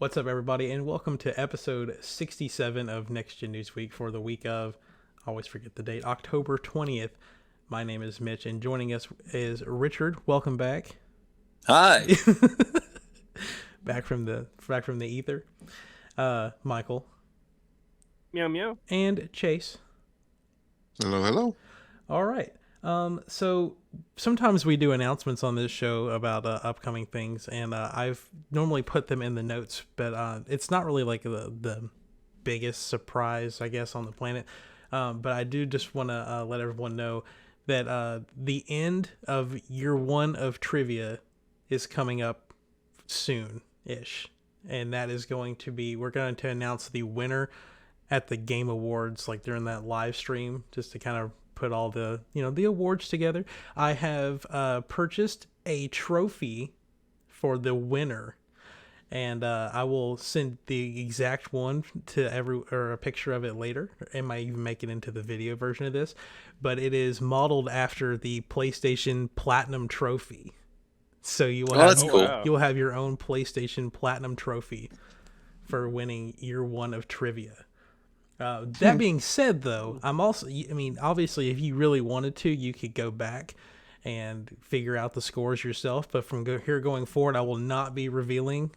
What's up, everybody, and welcome to episode 67 of Next Gen Newsweek for the week of, I always forget the date, October 20th. My name is Mitch, and joining us is Richard. Welcome back. Hi. back from the ether. Michael. Meow meow. And Chase. Hello, hello. All right. So sometimes we do announcements on this show about upcoming things, and I've normally put them in the notes, but it's not really like the biggest surprise, I guess, on the planet. But I do just want to let everyone know that the end of year one of trivia is coming up soon-ish, and that is going to be, we're going to announce the winner at the Game Awards, like during that live stream, just to kind of put all the the awards together. I have purchased a trophy for the winner, and I will send the exact one to a picture of it later. It might even make it into the video version of this, but it is modeled after the PlayStation Platinum trophy. So you will that's cool. You will have your own PlayStation Platinum trophy for winning year one of trivia. That being said, though, obviously, if you really wanted to, you could go back and figure out the scores yourself. But from here going forward, I will not be revealing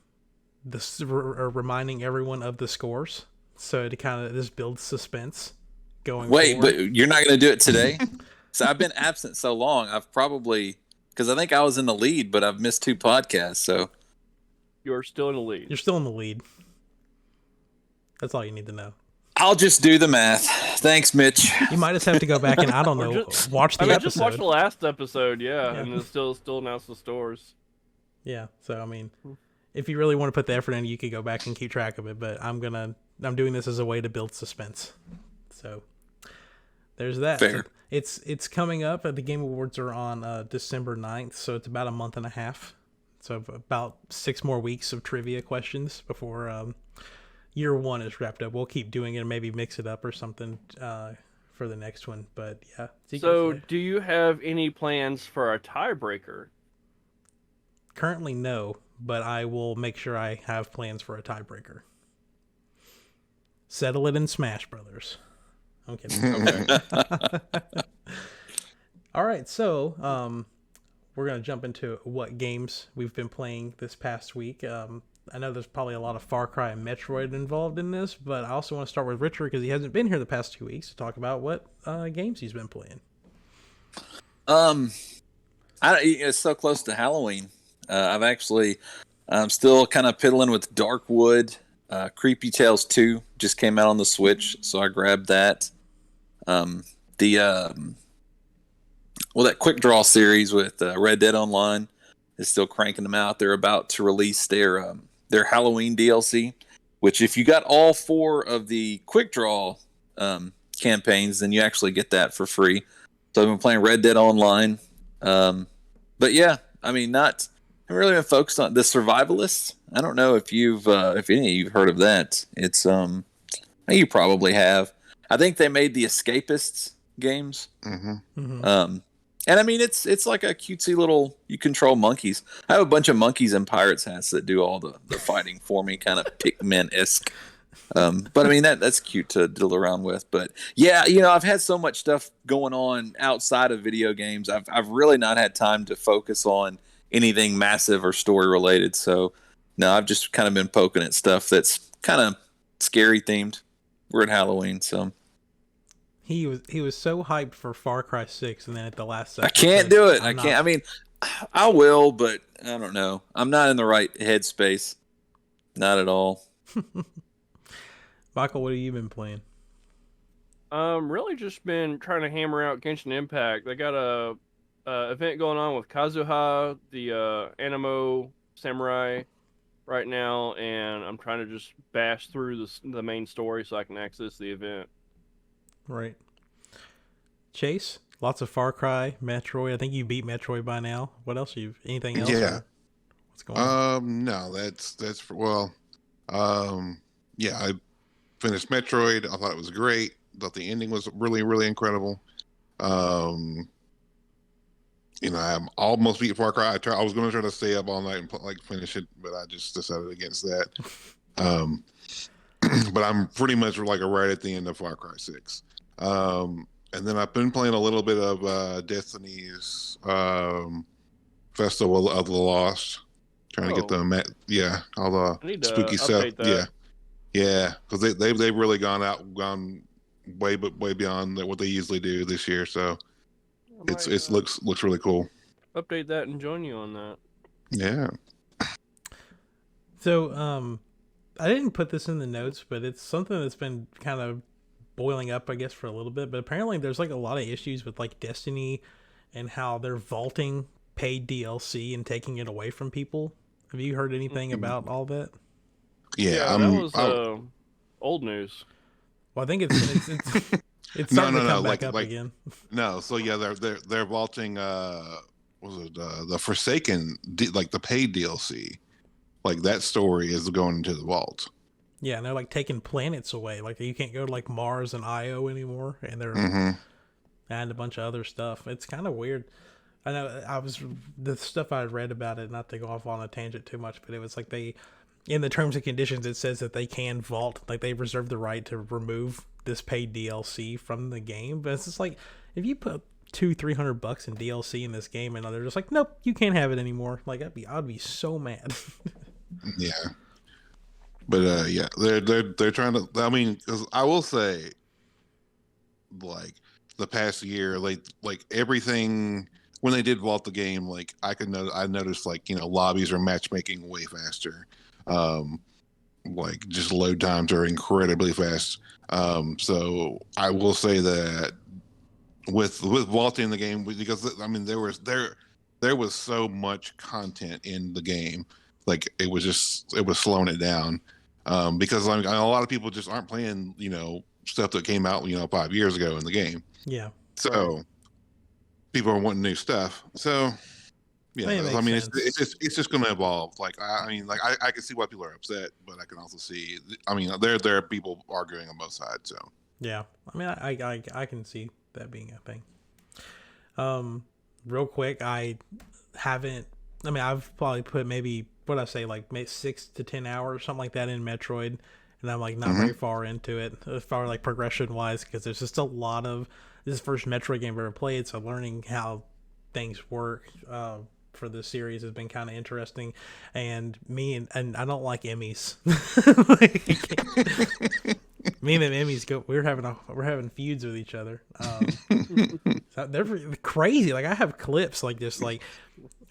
or reminding everyone of the scores. So to kind of just build suspense going forward. But you're not going to do it today? So I've been absent so long, I've probably, because I think I was in the lead, but I've missed 2 podcasts, so. You're still in the lead. You're still in the lead. That's all you need to know. I'll just do the math. Thanks, Mitch. You might just have to go back and, I don't know, watch the episode. I just watched the last episode, and it still announced the scores. Yeah, so, I mean, if you really want to put the effort in, you could go back and keep track of it, but I'm doing this as a way to build suspense. So, there's that. Fair. It's coming up. The Game Awards are on December 9th, so it's about a month and a half. So, about 6 more weeks of trivia questions before year one is wrapped up. We'll keep doing it and maybe mix it up or something for the next one. But yeah. So do you have any plans for a tiebreaker? Currently, no, but I will make sure I have plans for a tiebreaker. Settle it in Smash Brothers. I'm kidding. Okay. All right, so we're gonna jump into what games we've been playing this past week. I know there's probably a lot of Far Cry and Metroid involved in this, but I also want to start with Richard because he hasn't been here the past 2 weeks to talk about what games he's been playing. It's so close to Halloween. I'm still kind of piddling with Darkwood. Creepy Tales 2 just came out on the Switch, so I grabbed that. That Quick Draw series with Red Dead Online is still cranking them out. They're about to release their Halloween DLC, which if you got all 4 of the Quick Draw campaigns, then you actually get that for free. So I've been playing Red Dead Online. But yeah, I mean, I've really been focused on the Survivalists. I don't know if if any of you've heard of that. It's you probably have. I think they made the Escapists games. Mm-hmm. Mm-hmm. And I mean, it's like a cutesy little, you control monkeys. I have a bunch of monkeys and pirates hats that do all the fighting for me, kind of Pikmin-esque. But I mean, that's cute to diddle around with. But yeah, I've had so much stuff going on outside of video games. I've really not had time to focus on anything massive or story related. So no, I've just kind of been poking at stuff that's kind of scary themed. We're at Halloween, so. He was so hyped for Far Cry 6, and then at the last second, I can't do it. I can't. I mean, I will, but I don't know. I'm not in the right headspace. Not at all. Michael, what have you been playing? Really just been trying to hammer out Genshin Impact. They got a event going on with Kazuha, the Animo Samurai, right now, and I'm trying to just bash through the main story so I can access the event. Right. Chase, lots of Far Cry, Metroid. I think you beat Metroid by now. What else? Anything else? Yeah. What's going on? No, that's yeah, I finished Metroid. I thought it was great. Thought the ending was really, really incredible. I almost beat Far Cry. I was going to try to stay up all night and finish it, but I just decided against that. Um, but I'm pretty much like right at the end of Far Cry 6. And then I've been playing a little bit of Destiny's Festival of the Lost, trying to get all the spooky stuff. That. Yeah, because they've really gone way beyond what they usually do this year. So it looks really cool. Update that and join you on that. Yeah. So I didn't put this in the notes, but it's something that's been kind of boiling up, I guess, for a little bit. But apparently there's like a lot of issues with like Destiny and how they're vaulting paid DLC and taking it away from people. Have you heard anything about all that? Yeah, that was old news. Well, I think it's starting to come back up again. No, so yeah, they're vaulting the Forsaken, like the paid DLC. Like that story is going into the vault. Yeah, and they're like taking planets away. Like you can't go to like Mars and Io anymore, and they're adding a bunch of other stuff. It's kind of weird. I know the stuff I read about it, not to go off on a tangent too much, but it was like in the terms and conditions, it says that they can vault, like they reserve the right to remove this paid DLC from the game. But it's just like, if you put $200-300 in DLC in this game, and they're just like, nope, you can't have it anymore. Like I'd be so mad. Yeah, but yeah, they're trying to. I mean, because I will say, like the past year, like everything. When they did vault the game, like I noticed like lobbies are matchmaking way faster, like just load times are incredibly fast. So I will say that with vaulting the game, because I mean there was so much content in the game, like it was slowing it down, because a lot of people just aren't playing stuff that came out 5 years ago in the game. Yeah. So. People are wanting new stuff, so yeah. I mean, it's just going to evolve. Like I can see why people are upset, but I can also see. I mean, there are people arguing on both sides. So yeah, I mean, I can see that being a thing. Real quick, I've probably put maybe like 6 to 10 hours, something like that, in Metroid, and I'm like not very far into it as far like progression wise, because there's just a lot of. This is the first Metroid game I've ever played, so learning how things work for this series has been kind of interesting. And I don't like Emmys. Me and the Emmys we're having feuds with each other. So they're crazy. Like I have clips like this, like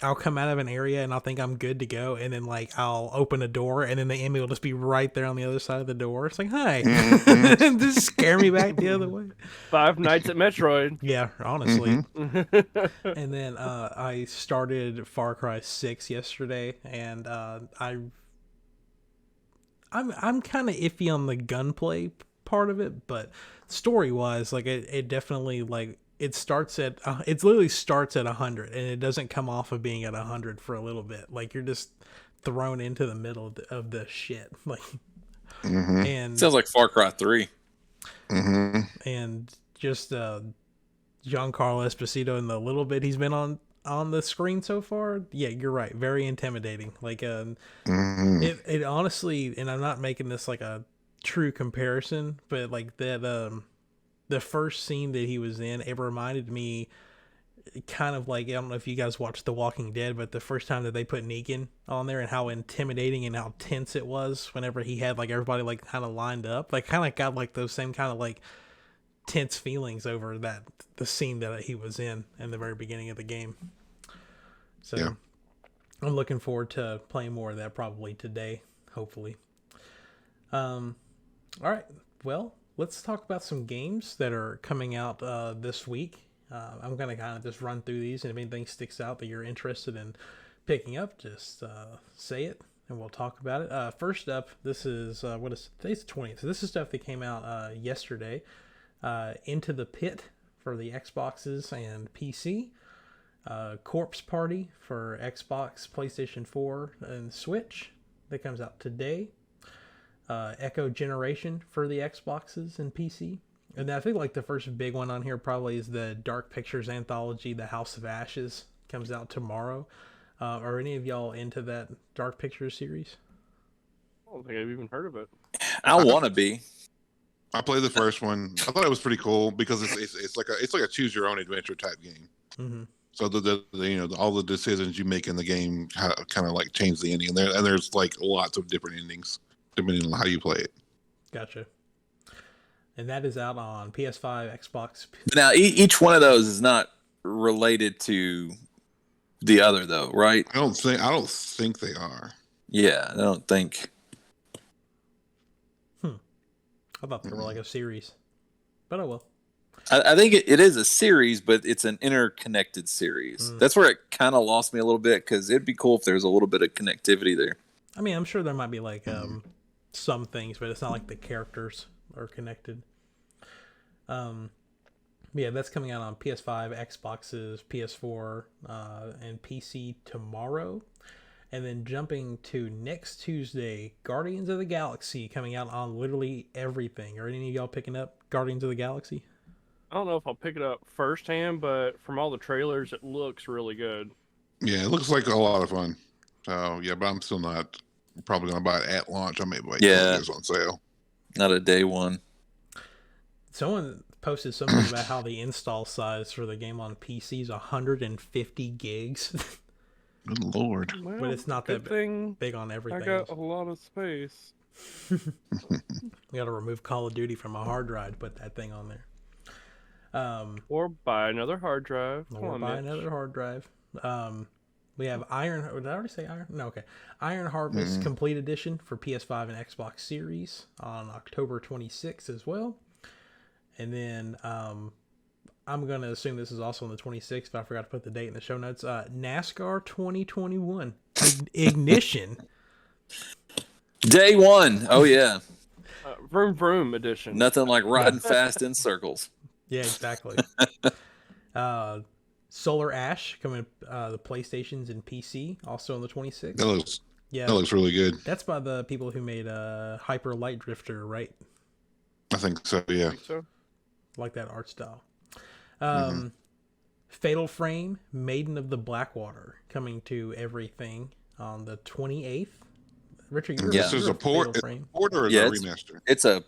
I'll come out of an area and I'll think I'm good to go, and then like I'll open a door and then the Emmy will just be right there on the other side of the door. It's like, hi. Just scare me back the other way. 5 Nights at Metroid. Yeah, honestly. And then I started Far Cry 6 yesterday, and I'm kind of iffy on the gunplay part of it, but story wise, like it definitely like. It literally starts at 100, and it doesn't come off of being at 100 for a little bit. Like you're just thrown into the middle of the shit. Like, and sounds like Far Cry 3. And just Giancarlo Esposito and the little bit he's been on the screen so far. Yeah, you're right. Very intimidating. Like it honestly, and I'm not making this like a true comparison, but like that the first scene that he was in, it reminded me kind of like, I don't know if you guys watched The Walking Dead, but the first time that they put Negan on there and how intimidating and how tense it was whenever he had like everybody like kind of lined up, like kind of got like those same kind of like tense feelings over the scene that he was in the very beginning of the game. So yeah. I'm looking forward to playing more of that probably today, hopefully. All right, well, let's talk about some games that are coming out this week. I'm going to kind of just run through these, and if anything sticks out that you're interested in picking up, just say it, and we'll talk about it. First up, this is, today's the 20th, so this is stuff that came out yesterday. Into the Pit for the Xboxes and PC. Corpse Party for Xbox, PlayStation 4, and Switch. That comes out today. Echo Generation for the Xboxes and PC. And I think like the first big one on here probably is the Dark Pictures anthology, The House of Ashes. comes out tomorrow. Are any of y'all into that Dark Pictures series? I don't think I've even heard of it. I want to be. I played the first one. I thought it was pretty cool because it's like a choose your own adventure type game. Mm-hmm. So all the decisions you make in the game kind of like change the ending, and there's like lots of different endings depending on how you play it. Gotcha. And that is out on PS5, Xbox. Now, each one of those is not related to the other, though, right? I don't think they are. Yeah, I don't think. I thought they were like a series, but oh well. I think it is a series, but it's an interconnected series. That's where it kind of lost me a little bit, because it'd be cool if there's a little bit of connectivity there. I mean, I'm sure there might be like some things, but it's not like the characters are connected. Yeah, that's coming out on PS5, Xboxes, PS4, and PC tomorrow. And then jumping to next Tuesday, Guardians of the Galaxy coming out on literally everything. Are any of y'all picking up Guardians of the Galaxy? I don't know if I'll pick it up firsthand, but from all the trailers, it looks really good. Yeah, it looks like a lot of fun. So yeah, but I'm still not probably gonna buy it at launch. I may wait till it's on sale. Not a day one. Someone posted something about how the install size for the game on PC is 150 gigs. Good Lord. Well, but it's not that big on everything. I got a lot of space. We got to remove Call of Duty from a hard drive to put that thing on there. Or buy another hard drive. Another hard drive. We have Iron. Did I already say Iron? No, okay. Iron Harvest Complete Edition for PS5 and Xbox Series on October 26th as well. And then I'm going to assume this is also on the 26th, but I forgot to put the date in the show notes. NASCAR 2021 Ignition. Day one. Oh, yeah. Vroom Vroom edition. Nothing like riding fast in circles. Yeah, exactly. Solar Ash coming the PlayStations and PC also on the 26th. That looks really good. That's by the people who made Hyper Light Drifter, right? I think so. Yeah. Like that art style. Fatal Frame, Maiden of the Blackwater, coming to everything on the 28th. Richard, this is a port or a remaster? It's a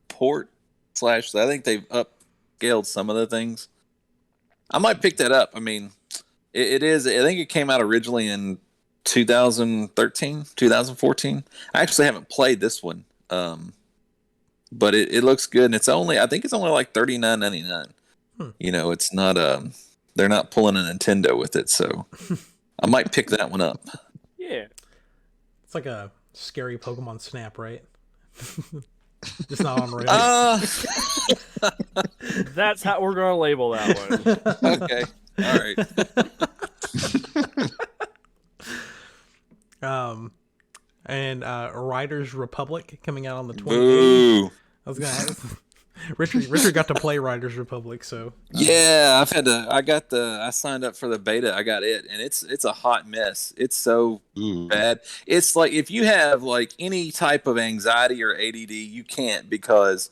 port / I think they've upscaled some of the things. I might pick that up. I mean, it is. I think it came out originally in 2013, 2014. I actually haven't played this one, but it looks good, and I think it's only like $39.99. You know, it's not they're not pulling a Nintendo with it, so I might pick that one up. Yeah. It's like a scary Pokemon Snap, right? Just not on radio. That's how we're going to label that one. Okay. All right. And Riders Republic coming out on the 28th. Boo. I was gonna ask. Richard got to play Riders Republic, so yeah, I signed up for the beta. I got it, and it's a hot mess. It's so bad. It's like if you have like any type of anxiety or ADD, you can't, because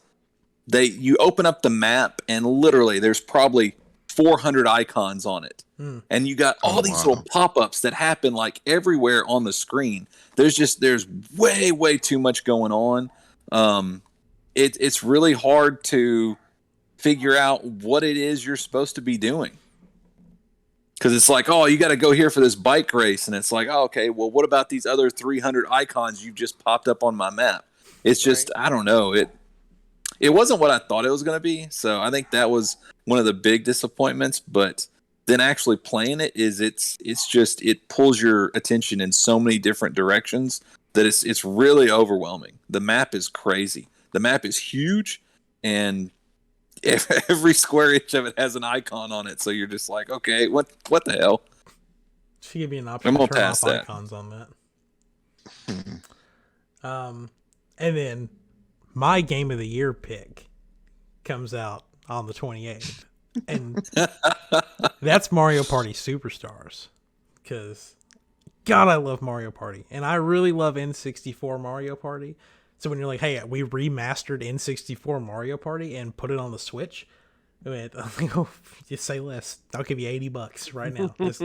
you open up the map and literally there's probably 400 icons on it, and you got all these little pop-ups that happen like everywhere on the screen. There's way too much going on. It's really hard to figure out what it is you're supposed to be doing. Because it's like, oh, you got to go here for this bike race. And it's like, oh, okay, well, what about these other 300 icons you've just popped up on my map? It's just, I don't know. It wasn't what I thought it was going to be. So I think that was one of the big disappointments. But then actually playing it it pulls your attention in so many different directions that it's really overwhelming. The map is crazy. The map is huge, and every square inch of it has an icon on it. So you're just like, okay, what the hell? Should give you an option to turn off icons on that. And then my Game of the Year pick comes out on the 28th, and that's Mario Party Superstars. Because, God, I love Mario Party, and I really love N64 Mario Party. So when you're like, hey, we remastered N64 Mario Party and put it on the Switch, Wait, oh, just say less. I'll give you $80 right now. Just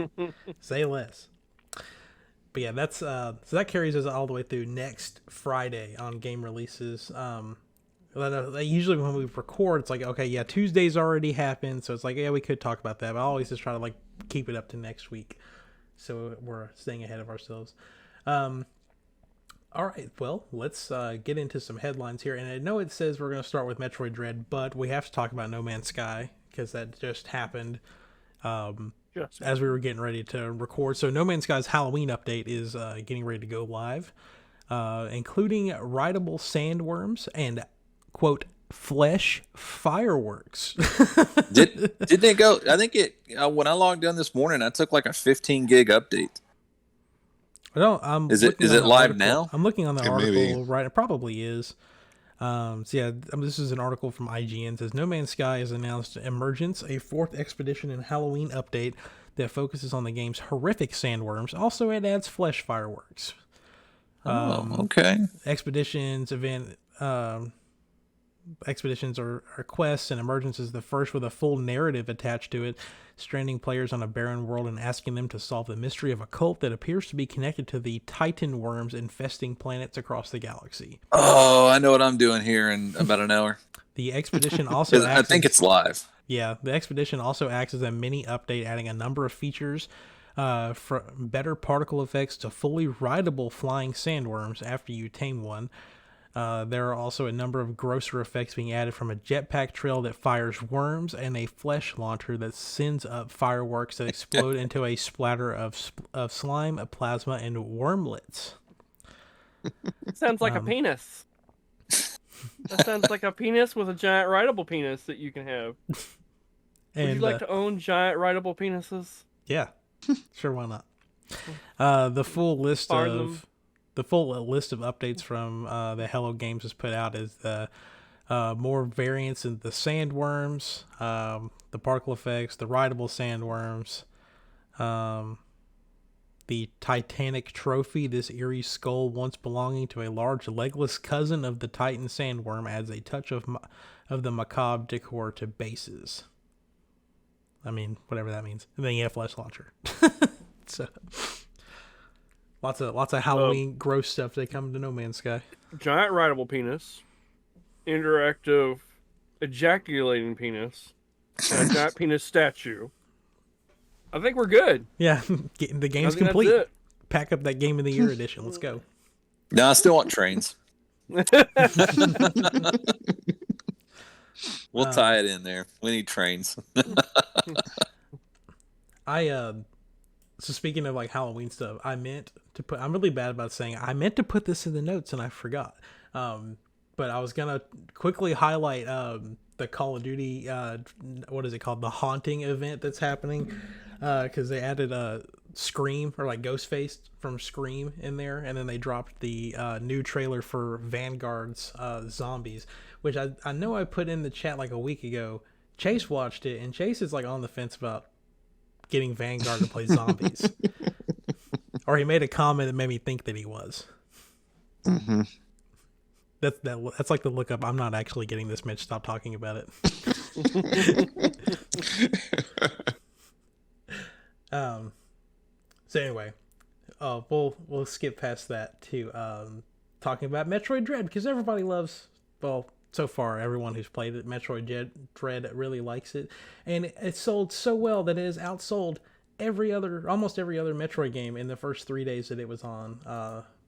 say less. But yeah, that's so that carries us all the way through next Friday on game releases. Usually when we record, it's like, okay, yeah, Tuesday's already happened, so it's like, yeah, we could talk about that. But I always just try to like keep it up to next week, so we're staying ahead of ourselves. All right, well, let's get into some headlines here. And I know it says we're going to start with Metroid Dread, but we have to talk about No Man's Sky because that just happened as we were getting ready to record. So No Man's Sky's Halloween update is getting ready to go live, including rideable sandworms and, quote, flesh fireworks. Didn't it go? I think it. When I logged in this morning, I took like a 15 gig update. Is it live now? I'm looking on the article, maybe. right? It probably is. So yeah, this is an article from IGN. It says No Man's Sky has announced Emergence, a fourth expedition and Halloween update that focuses on the game's horrific sandworms. Also, it adds flesh fireworks. Okay. Expeditions are quests, and Emergence is the first with a full narrative attached to it, stranding players on a barren world and asking them to solve the mystery of a cult that appears to be connected to the Titan worms infesting planets across the galaxy. Oh, I know what I'm doing here in about an hour. The expedition also I think it's live. Yeah, the expedition also acts as a mini update, adding a number of features, from better particle effects to fully rideable flying sandworms after you tame one. There are also a number of grosser effects being added, from a jetpack trail that fires worms and a flesh launcher that sends up fireworks that explode into a splatter of slime, plasma, and wormlets. Sounds like a penis. That sounds like a penis with a giant rideable penis that you can have. Would you like to own giant rideable penises? Yeah, sure, why not? The full list of updates from the Hello Games has put out is more variants in the sandworms, the particle effects, the rideable sandworms, the Titanic trophy. This eerie skull, once belonging to a large legless cousin of the Titan sandworm, adds a touch of the macabre decor to bases. I mean, whatever that means. And then you have flesh launcher. So lots of Halloween gross stuff that come to No Man's Sky. Giant rideable penis, interactive ejaculating penis, and a giant penis statue. I think we're good. Yeah, the game's complete. Pack up that Game of the Year edition. Let's go. No, I still want trains. We'll tie it in there. We need trains. So speaking of like Halloween stuff, I'm really bad about saying I meant to put this in the notes and I forgot. But I was gonna quickly highlight the Call of Duty, what is it called? The Haunting event that's happening. Because they added a Scream, or like Ghostface from Scream, in there, and then they dropped the new trailer for Vanguard's Zombies, which I know I put in the chat like a week ago. Chase watched it, and Chase is like on the fence about getting Vanguard to play zombies. Or he made a comment that made me think that he was. Mm-hmm. That's like the look up. I'm not actually getting this, Mitch. Stop talking about it. So anyway, we'll skip past that to talking about Metroid Dread, because everybody loves, well, so far everyone who's played it, Metroid Dread really likes it, and it sold so well that it has outsold almost every other Metroid game in the first 3 days that it was on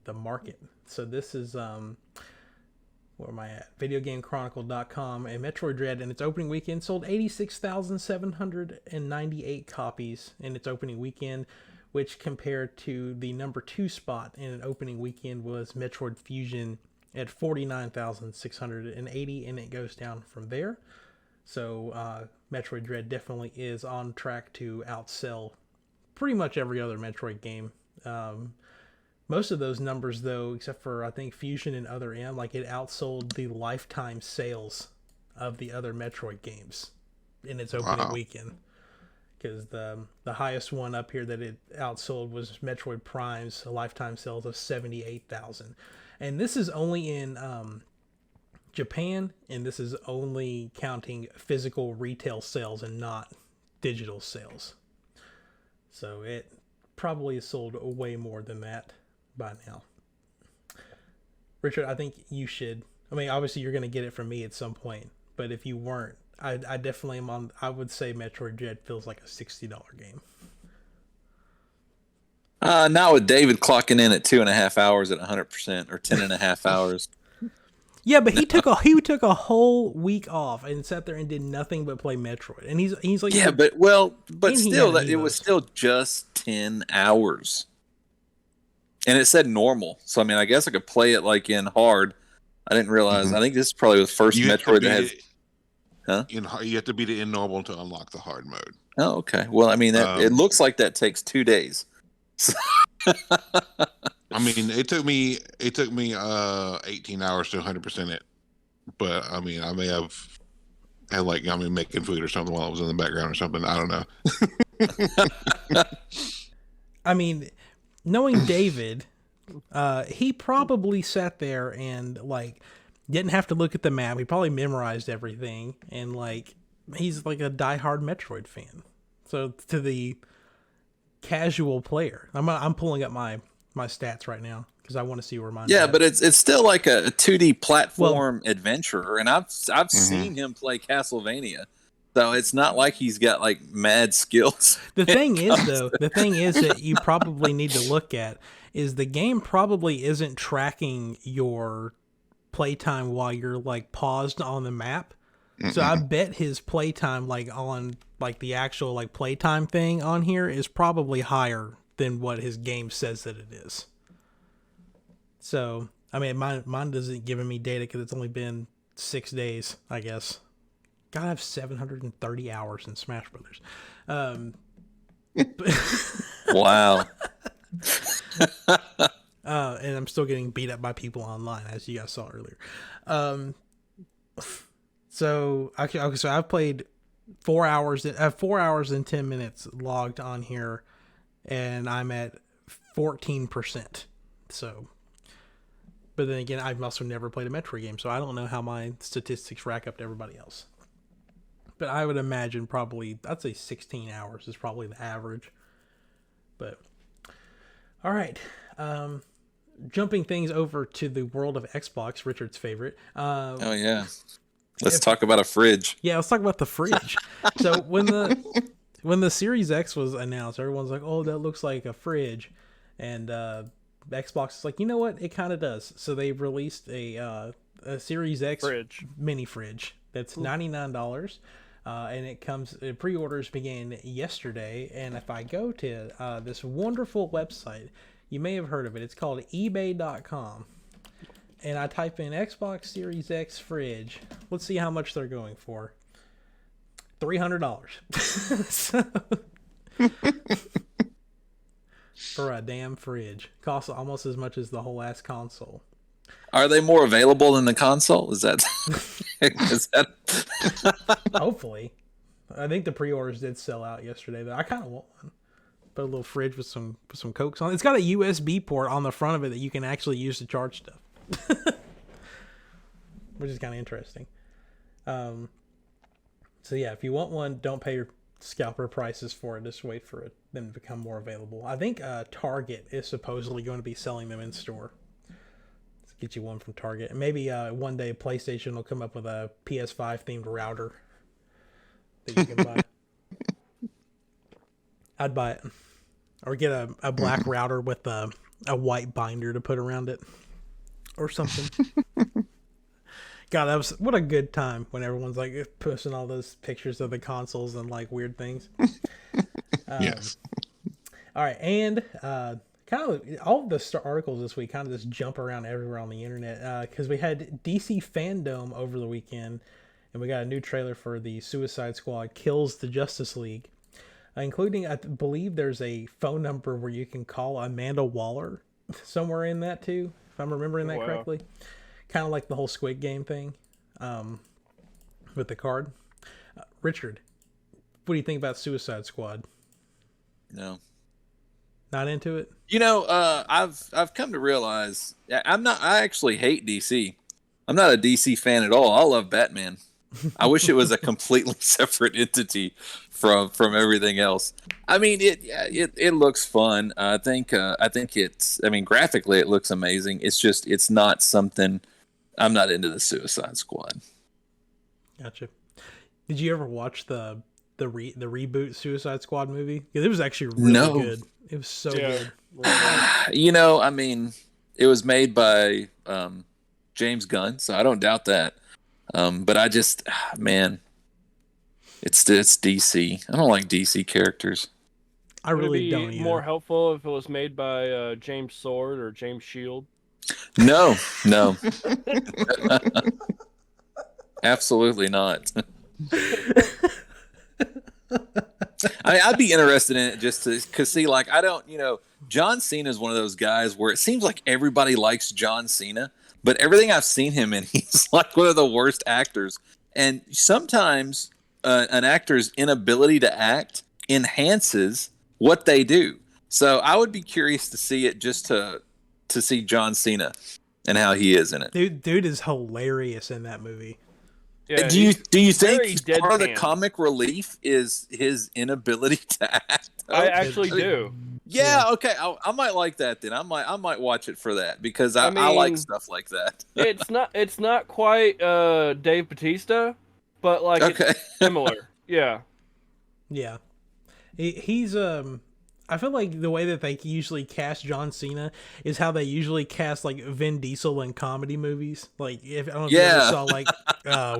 the market. So this is where am I at? VideoGameChronicle.com. And Metroid Dread in its opening weekend sold 86,798 copies in its opening weekend, which compared to the number 2 spot in an opening weekend was Metroid Fusion at 49,680, and it goes down from there. So Metroid Dread definitely is on track to outsell pretty much every other Metroid game. Most of those numbers, though, except for I think Fusion and Other M, like it outsold the lifetime sales of the other Metroid games in its opening weekend. Because the highest one up here that it outsold was Metroid Prime's lifetime sales of 78,000. And this is only in Japan, and this is only counting physical retail sales and not digital sales. So it probably has sold way more than that by now. Richard, I think you should. I mean, obviously you're going to get it from me at some point, but if you weren't, I definitely am on. I would say Metroid Dread feels like a $60 game. Not with David clocking in at 2.5 hours at 100% or 10.5 hours. Yeah, but he took a whole week off and sat there and did nothing but play Metroid. And he's like, yeah, but still, it was still just 10 hours, and it said normal. So I mean, I guess I could play it like in hard. I didn't realize. Mhm. I think this is probably the first Metroid that has. Huh? You have to beat it in normal to unlock the hard mode. Oh, okay. Well, I mean, it looks like that takes 2 days. I mean, it took me 18 hours to 100% it, but I mean, I may have had making food or something while I was in the background or something. I don't know. I mean, knowing David, he probably sat there and didn't have to look at the map. He probably memorized everything, and he's like a diehard Metroid fan. So to the casual player, I'm pulling up my stats right now because I want to see where mine. Yeah, but it's still like a 2D platform adventurer, and I've seen him play Castlevania, so it's not like he's got mad skills. The thing is that you probably need to look at is the game probably isn't tracking your playtime while you're paused on the map. So I bet his playtime on the actual playtime thing on here is probably higher than what his game says that it is. So I mean, mine doesn't give me data because it's only been 6 days, I guess. God, I have 730 hours in Smash Brothers. Wow. And I'm still getting beat up by people online, as you guys saw earlier. So I've played 4 hours. I have 4 hours and 10 minutes logged on here, and I'm at 14%. So, but then again, I've also never played a Metroid game, so I don't know how my statistics rack up to everybody else. But I would imagine I'd say 16 hours is probably the average. But all right, jumping things over to the world of Xbox, Richard's favorite. Oh yeah. Let's talk about a fridge. Yeah, let's talk about the fridge. So when the Series X was announced, everyone's like, "Oh, that looks like a fridge," and Xbox is like, "You know what? It kind of does." So they released a Series X mini fridge that's $99, and it comes. Pre-orders began yesterday, and if I go to this wonderful website, you may have heard of it. It's called eBay.com. And I type in Xbox Series X fridge. Let's see how much they're going for. $300. So, for a damn fridge. Costs almost as much as the whole ass console. Are they more available than the console? Is that? Is that? Hopefully. I think the pre-orders did sell out yesterday, though. I kind of want one. Put a little fridge with some Cokes on it. It's got a USB port on the front of it that you can actually use to charge stuff. Which is kind of interesting. So yeah, if you want one, don't pay your scalper prices for it. Just wait for them to become more available. I think Target is supposedly going to be selling them in store. Let's get you one from Target. And maybe one day PlayStation will come up with a PS5 themed router that you can buy. I'd buy it. Or get a black router with a white binder to put around it. Or something. God, what a good time when everyone's posting all those pictures of the consoles and weird things. Yes. All right, and kind of all of the articles this week kind of just jump around everywhere on the internet because we had DC Fandom over the weekend, and we got a new trailer for the Suicide Squad Kills the Justice League, including I believe there's a phone number where you can call Amanda Waller somewhere in that too. If I'm remembering that correctly. Kind of like the whole Squid Game thing with the card. Richard, what do you think about Suicide Squad? No. Not into it? I've come to realize I actually hate DC. I'm not a DC fan at all. I love Batman. I wish it was a completely separate entity from everything else. I mean, it looks fun. I think it's. I mean, graphically, it looks amazing. It's just it's not something. I'm not into the Suicide Squad. Gotcha. Did you ever watch the reboot Suicide Squad movie? Because it was actually really good. It was so good. You know, I mean, it was made by James Gunn, so I don't doubt that. But I just, man, it's DC. I don't like DC characters. I really don't. Would it be more helpful if it was made by James Sword or James Shield? No. Absolutely not. I mean, I'd be interested in it just because, see, like, I don't, John Cena is one of those guys where it seems like everybody likes John Cena, but everything I've seen him in, he's like one of the worst actors. And sometimes an actor's inability to act enhances what they do. So I would be curious to see it just to see John Cena and how he is in it. Dude is hilarious in that movie. Yeah, do you think part of the deadpan. comic relief is his inability to act? I actually do. Yeah, okay. I might like that then. I might watch it for that because I like stuff like that. It's not quite Dave Bautista, but like it's similar. Yeah. Yeah. He's I feel like the way that they usually cast John Cena is how they usually cast like Vin Diesel in comedy movies. Like if I don't know if you ever saw like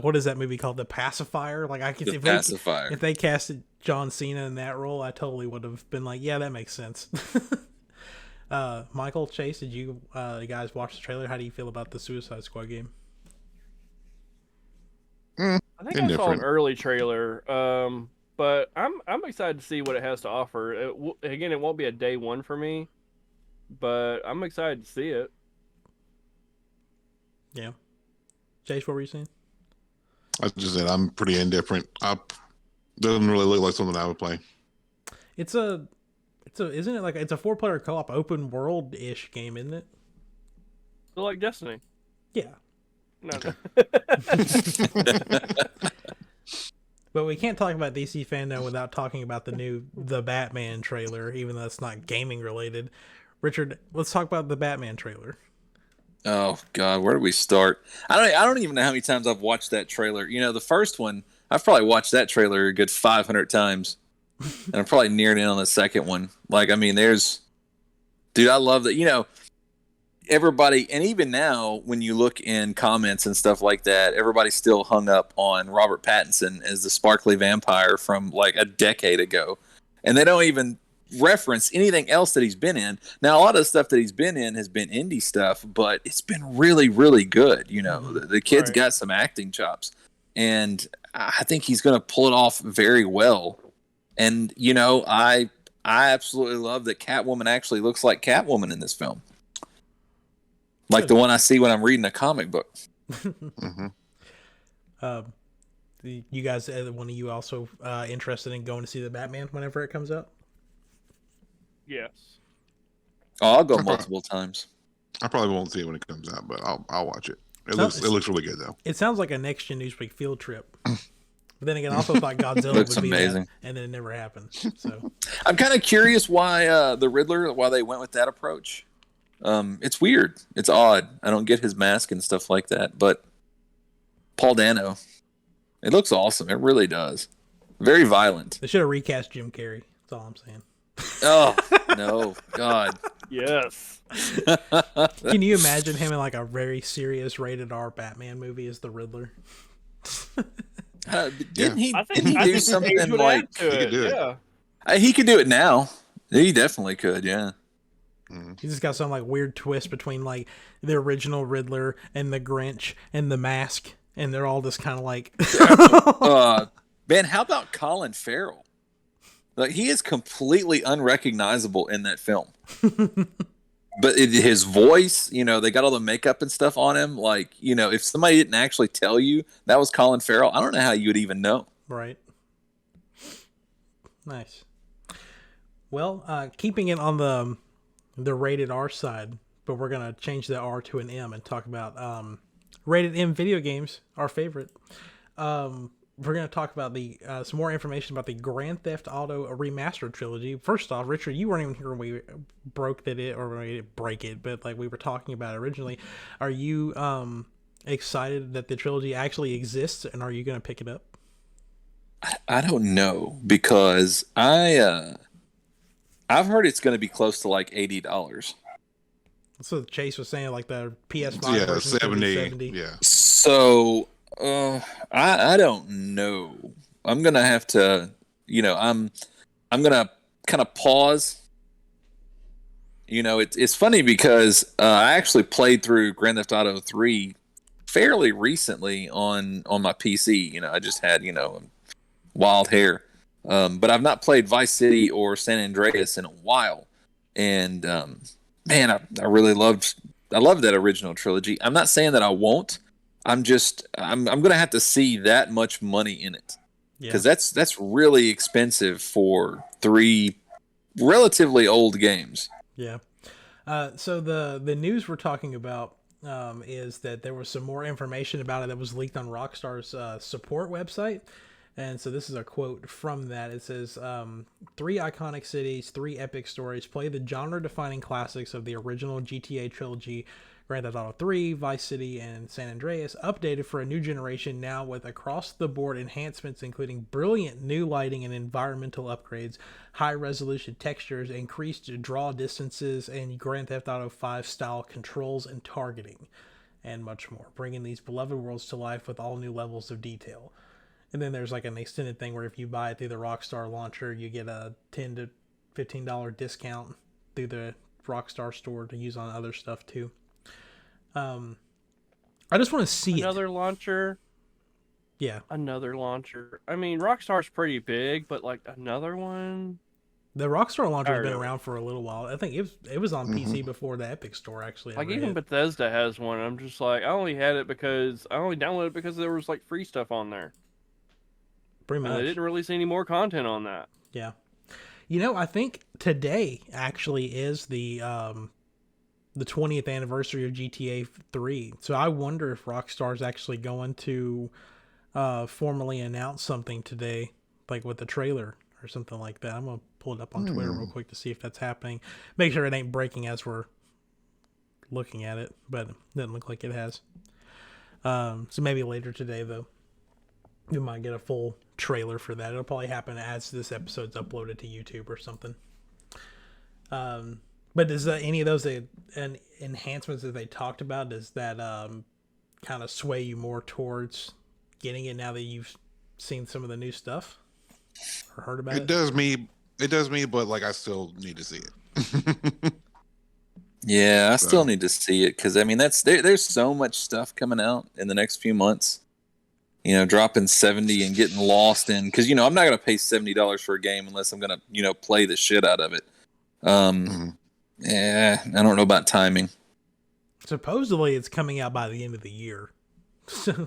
what is that movie called, The Pacifier? Like if they casted John Cena in that role, I totally would have been like, yeah, that makes sense. Michael, Chase, did you guys watch the trailer? How do you feel about the Suicide Squad game? I think I saw an early trailer. But I'm excited to see what it has to offer. Again, it won't be a day one for me, but I'm excited to see it. Yeah. Chase, what were you saying? I just said I'm pretty indifferent. Doesn't really look like something I would play. Isn't it like it's a 4-player co-op open world-ish game, isn't it? So like Destiny. Yeah. No. Okay. But we can't talk about DC fandom without talking about the Batman trailer, even though it's not gaming related. Richard, let's talk about the Batman trailer. Oh God, where do we start? I don't even know how many times I've watched that trailer. The first one, I've probably watched that trailer a good 500 times, and I'm probably nearing in on the second one. Like, I mean, dude, I love that. Everybody, and even now, when you look in comments and stuff like that, everybody's still hung up on Robert Pattinson as the sparkly vampire from like a decade ago, and they don't even reference anything else that he's been in. Now, a lot of the stuff that he's been in has been indie stuff, but it's been really, really good. The kid's got some acting chops, and I think he's going to pull it off very well. And I absolutely love that Catwoman actually looks like Catwoman in this film. Like the one I see when I'm reading a comic book. Mm-hmm. You guys, one of you also interested in going to see the Batman whenever it comes out? Yes. Oh, I'll go multiple times. I probably won't see it when it comes out, but I'll watch it. It looks really good though. It sounds like a Next Gen Newsweek field trip. But then again, I also thought Godzilla Looks would be amazing. that, and then it never happened. So I'm kind of curious why the Riddler, why they went with that approach. It's weird. It's odd. I don't get his mask and stuff like that. But Paul Dano, it looks awesome. It really does. Very violent. They should have recast Jim Carrey. That's all I'm saying. Oh, no. God. Yes. Can you imagine him in like a very serious rated R Batman movie as the Riddler? Didn't he I think do Cage something would like... add to he could it. do it. Yeah. He could do it now. He definitely could, yeah. He's just got some like weird twist between like the original Riddler and the Grinch and the Mask, and they're all just kind of like. Man, how about Colin Farrell? Like, he is completely unrecognizable in that film. But his voice, they got all the makeup and stuff on him. Like, if somebody didn't actually tell you that was Colin Farrell, I don't know how you would even know. Right. Nice. Well, keeping it on the rated R side, but we're gonna change the R to an M and talk about Rated M Video Games, our favorite. We're going to talk about the some more information about the Grand Theft Auto Remastered trilogy. First off, Richard, you weren't even here when we broke that it, or we didn't break it, but like we were talking about it originally. Are you excited that the trilogy actually exists, and are you going to pick it up? I don't know, because I've heard it's going to be close to like $80. So Chase was saying like the PS5 Yeah, version 70. Yeah. So I don't know. I'm gonna have to, I'm gonna kind of pause. It's funny because I actually played through Grand Theft Auto 3 fairly recently on my PC. I just had wild hair, but I've not played Vice City or San Andreas in a while, and man, I really loved that original trilogy. I'm not saying that I won't. I'm gonna have to see that much money in it, because that's really expensive for 3 relatively old games. Yeah. So the news we're talking about is that there was some more information about it that was leaked on Rockstar's support website. And so this is a quote from that. It says, 3 iconic cities, 3 epic stories, play the genre-defining classics of the original GTA trilogy, Grand Theft Auto 3, Vice City, and San Andreas, updated for a new generation now with across-the-board enhancements including brilliant new lighting and environmental upgrades, high-resolution textures, increased draw distances, and Grand Theft Auto 5-style controls and targeting, and much more, bringing these beloved worlds to life with all new levels of detail. And then there's like an extended thing where if you buy it through the Rockstar launcher, you get a $10 to $15 discount through the Rockstar store to use on other stuff too. I just want to see another launcher. Yeah. Another launcher. I mean, Rockstar's pretty big, but like another one. The Rockstar launcher's been around for a little while. I think it was on PC before the Epic Store actually. Like even Bethesda has one. I'm just like, I only downloaded it because there was like free stuff on there. Pretty much. They didn't release any more content on that. Yeah. I think today actually is the 20th anniversary of GTA 3. So I wonder if Rockstar's actually going to formally announce something today, like with the trailer or something like that. I'm going to pull it up on Twitter real quick to see if that's happening. Make sure it ain't breaking as we're looking at it, but it doesn't look like it has. So maybe later today, though, we might get a full trailer for that. It'll probably happen as this episode's uploaded to YouTube or something. But does any of those enhancements that they talked about, does that kind of sway you more towards getting it now that you've seen some of the new stuff or heard about it? It does me, but like I still need to see it. Yeah, I still need to see it, because I mean there's so much stuff coming out in the next few months. Dropping 70 and getting lost in, because I'm not gonna pay $70 for a game unless I'm gonna play the shit out of it. Yeah, I don't know about timing. Supposedly it's coming out by the end of the year. So,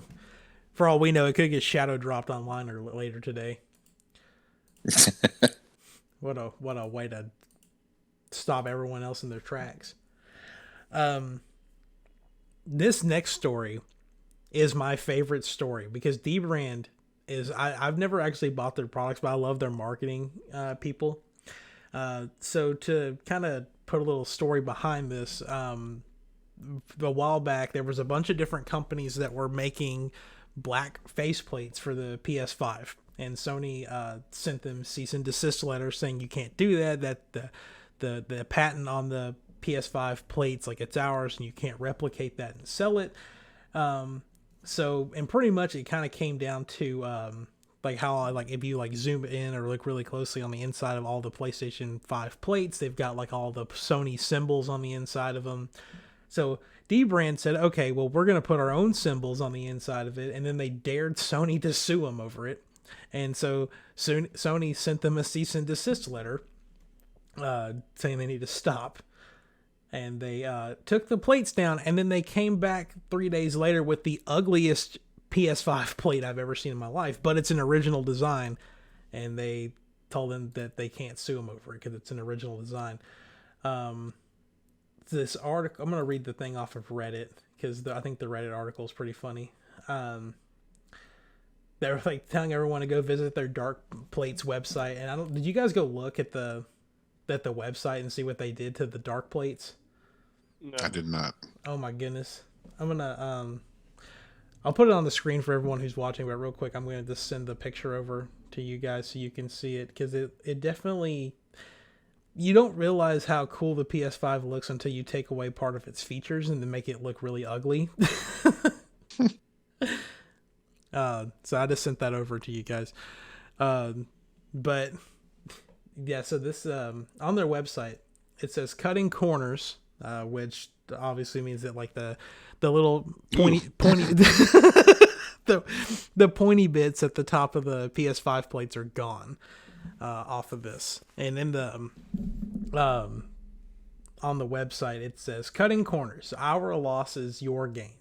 for all we know, it could get shadow dropped online or later today. What a way to stop everyone else in their tracks. This next story is my favorite story because Dbrand is I've never actually bought their products, but I love their marketing people. So to kind of put a little story behind this, a while back there was a bunch of different companies that were making black faceplates for the PS5, and Sony sent them cease and desist letters saying you can't do that. That the patent on the PS5 plates, like, it's ours, and you can't replicate that and sell it. So, and pretty much it kind of came down to like how, like, if you like zoom in or look really closely on the inside of all the PlayStation 5 plates, they've got like all the Sony symbols on the inside of them. So Dbrand said, okay, well, we're going to put our own symbols on the inside of it. And then they dared Sony to sue them over it. And so soon Sony sent them a cease and desist letter saying they need to stop. And they took the plates down, and then they came back 3 days later with the ugliest PS5 plate I've ever seen in my life, but it's an original design, and they told them that they can't sue them over it because it's an original design. This article, I'm going to read the thing off of Reddit because I think the Reddit article is pretty funny. They were like telling everyone to go visit their Dark Plates website, and did you guys go look at the website and see what they did to the Dark Plates? No. I did not. Oh my goodness. I'm gonna I'll put it on the screen for everyone who's watching, but real quick I'm gonna just send the picture over to you guys so you can see it, because it definitely, you don't realize how cool the PS5 looks until you take away part of its features and then make it look really ugly. So I just sent that over to you guys. But yeah, so this on their website it says cutting corners, which obviously means that like the little pointy the pointy bits at the top of the PS5 plates are gone off of this. And in the on the website it says cutting corners, our loss is your gain.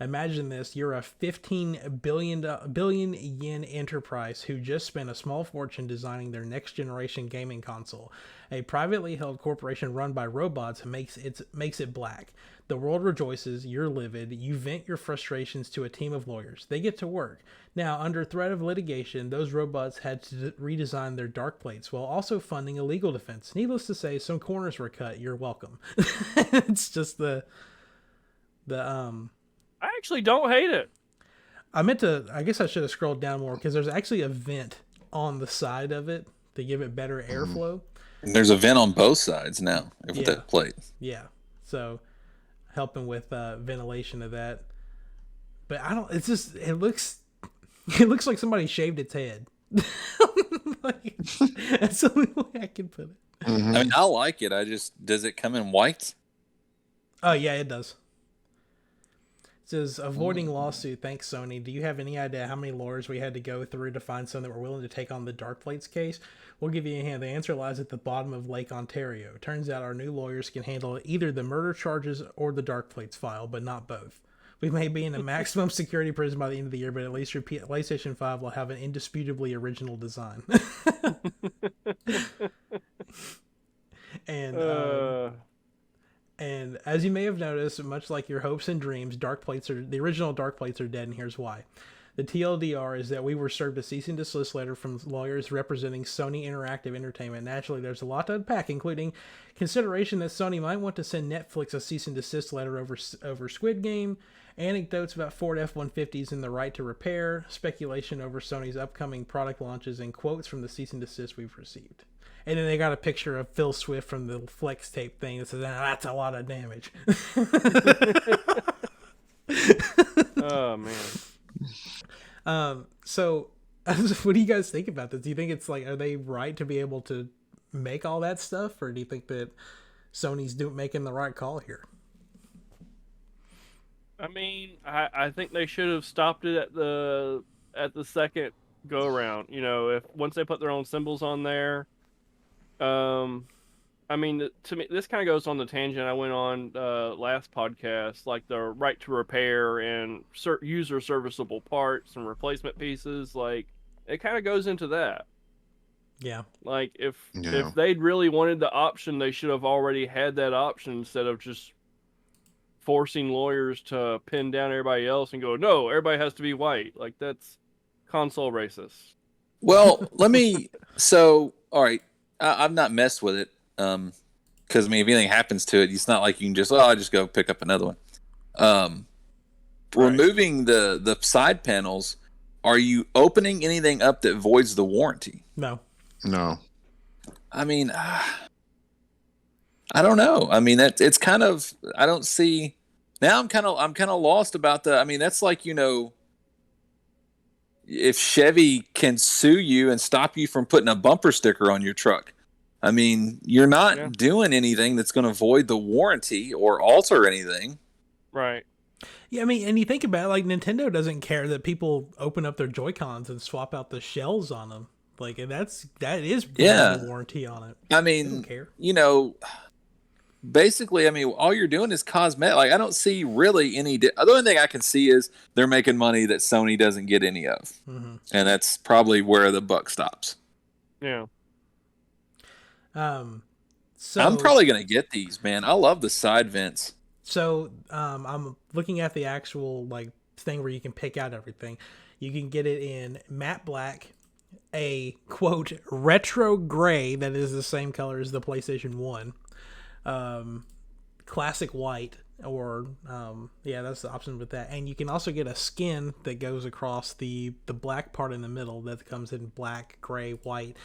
Imagine this, you're a 15 billion yen enterprise who just spent a small fortune designing their next generation gaming console. A privately held corporation run by robots makes it black. The world rejoices, you're livid, you vent your frustrations to a team of lawyers. They get to work. Now, under threat of litigation, those robots had to redesign their dark plates while also funding a legal defense. Needless to say, some corners were cut, you're welcome. It's just the I actually don't hate it. I guess I should have scrolled down more, because there's actually a vent on the side of it to give it better airflow. And there's a vent on both sides now with that plate. Yeah. So helping with ventilation of that. But it looks like somebody shaved its head. Like, that's the only way I can put it. Mm-hmm. I mean, I like it. Does it come in white? Oh yeah, it does. Says avoiding lawsuit. Thanks, Sony. Do you have any idea how many lawyers we had to go through to find some that were willing to take on the Dark Plates case? We'll give you a hint. The answer lies at the bottom of Lake Ontario. Turns out our new lawyers can handle either the murder charges or the Dark Plates file, but not both. We may be in a maximum security prison by the end of the year, but at least your PlayStation 5 will have an indisputably original design. And as you may have noticed, much like your hopes and dreams, the original Dark Plates are dead, and here's why. The TLDR is that we were served a cease and desist letter from lawyers representing Sony Interactive Entertainment. Naturally, there's a lot to unpack, including consideration that Sony might want to send Netflix a cease and desist letter over Squid Game, anecdotes about Ford F-150s and the right to repair, speculation over Sony's upcoming product launches, and quotes from the cease and desist we've received. And then they got a picture of Phil Swift from the Flex Tape thing that says, that's a lot of damage. Oh, man. So what do you guys think about this? Do you think it's like, are they right to be able to make all that stuff? Or do you think that Sony's making the right call here? I mean, I think they should have stopped it at the second go around. You know, if once they put their own symbols on there. I mean, to me, this kind of goes on the tangent I went on last podcast, like the right to repair and user serviceable parts and replacement pieces. Like, it kind of goes into that. Yeah. Like, if they'd really wanted the option, they should have already had that option instead of just forcing lawyers to pin down everybody else and go, no, everybody has to be white. Like, that's console racist. Well, all right. I've not messed with it, because I mean, if anything happens to it, it's not like you can just, I just go pick up another one. Right. Removing the side panels, are you opening anything up that voids the warranty? No. I mean, I don't know. I mean, it's kind of, I don't see. Now I'm kind of lost about I mean, that's like, if Chevy can sue you and stop you from putting a bumper sticker on your truck, I mean, you're not doing anything that's going to void the warranty or alter anything. Right. Yeah, I mean, and you think about it, like, Nintendo doesn't care that people open up their Joy-Cons and swap out the shells on them. Like, that is the warranty on it. I mean, they don't care. Basically, I mean, all you're doing is cosmetic. Like, I don't see really any. The only thing I can see is they're making money that Sony doesn't get any of, and that's probably where the buck stops. Yeah. So I'm probably gonna get these, man. I love the side vents. So I'm looking at the actual like thing where you can pick out everything. You can get it in matte black, a quote retro gray that is the same color as the PlayStation 1, classic white, or that's the option with that. And you can also get a skin that goes across the black part in the middle that comes in black, gray, white.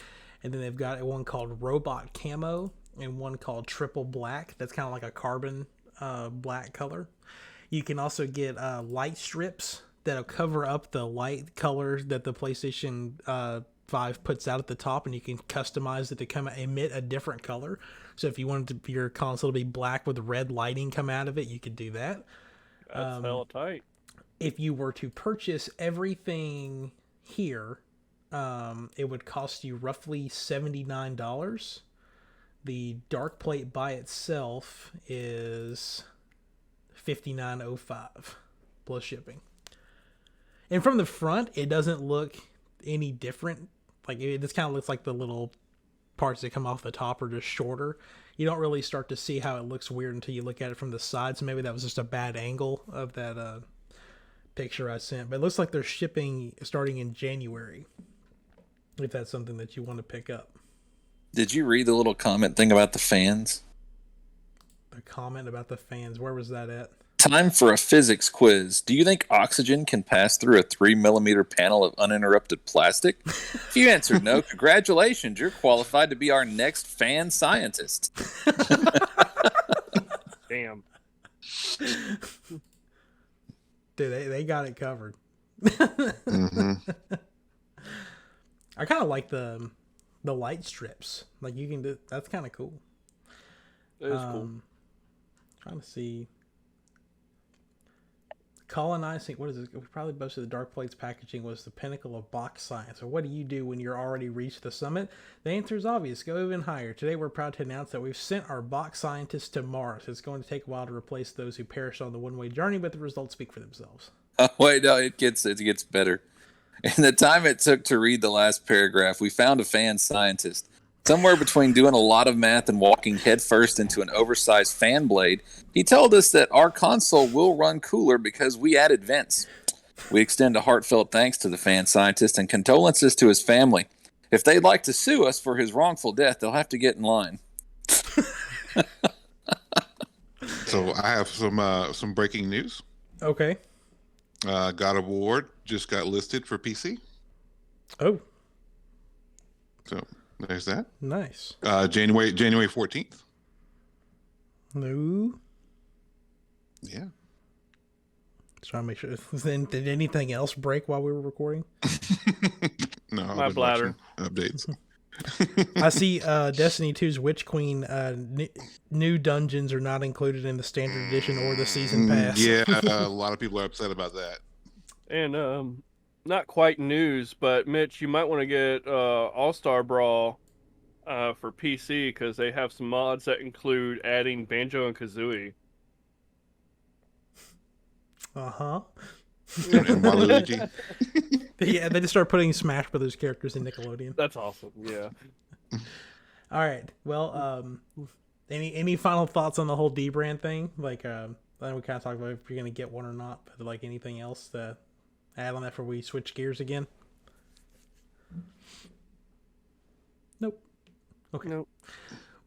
And then they've got one called robot camo and one called triple black. That's kind of like a carbon black color. You can also get light strips that'll cover up the light color that the PlayStation 5 puts out at the top, and you can customize it to emit a different color. So if you wanted your console to be black with red lighting come out of it, you could do that. That's hella tight. If you were to purchase everything here, it would cost you roughly $79. The dark plate by itself is $59.05 plus shipping. And from the front, it doesn't look any different. Like, it just kind of looks like the little parts that come off the top are just shorter. You don't really start to see how it looks weird until you look at it from the side. So maybe that was just a bad angle of that picture I sent. But it looks like they're shipping starting in January, if that's something that you want to pick up. Did you read the little comment thing about the fans? The comment about the fans, where was that at? Time for a physics quiz. Do you think oxygen can pass through a 3mm panel of uninterrupted plastic? If you answered no, congratulations. You're qualified to be our next fan scientist. Damn. Dude, they got it covered. Mm-hmm. I kind of like the light strips. Like, you can do, that's kind of cool. That is cool. Trying to see. Colonizing, what is it? We probably boasted the dark plates packaging was the pinnacle of box science. So what do you do when you're already reached the summit? The answer is obvious. Go even higher. Today we're proud to announce that we've sent our box scientists to Mars. It's going to take a while to replace those who perished on the one-way journey, but the results speak for themselves. Oh, wait, no, it gets better. In the time it took to read the last paragraph, we found a fan scientist. Somewhere between doing a lot of math and walking headfirst into an oversized fan blade, he told us that our console will run cooler because we added vents. We extend a heartfelt thanks to the fan scientist and condolences to his family. If they'd like to sue us for his wrongful death, they'll have to get in line. So I have some breaking news. Okay. God of War just got listed for PC. Oh, So there's that. nice. January 14th. No. Yeah. Trying to make sure. Then did anything else break while we were recording? No, I've My been bladder. watching updates. I see Destiny 2's Witch Queen new dungeons are not included in the standard edition or the season pass. Yeah, a lot of people are upset about that. And not quite news, but Mitch, you might want to get All-Star Brawl for PC because they have some mods that include adding Banjo and Kazooie. Uh-huh. And Waluigi. Yeah, they just start putting Smash Brothers characters in Nickelodeon. That's awesome. Yeah. All right. Well, any final thoughts on the whole Dbrand thing? Like, I know we kind of talked about if you're going to get one or not, but like anything else to add on that before we switch gears again? Nope. Okay. Nope.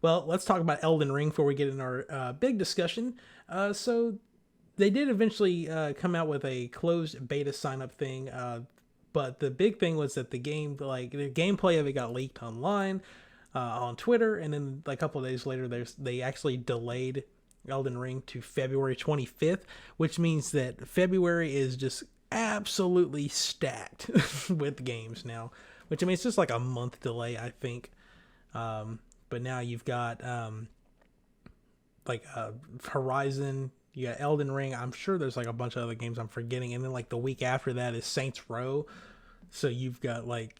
Well, let's talk about Elden Ring before we get in our big discussion. So they did eventually come out with a closed beta sign-up thing, but the big thing was that the game, like the gameplay of it, got leaked online, on Twitter, and then like a couple of days later, they actually delayed Elden Ring to February 25th, which means that February is just absolutely stacked with games now. Which, I mean, it's just like a month delay, I think. But now you've got Horizon, you got Elden Ring. I'm sure there's like a bunch of other games I'm forgetting, and then like the week after that is Saints Row. So you've got like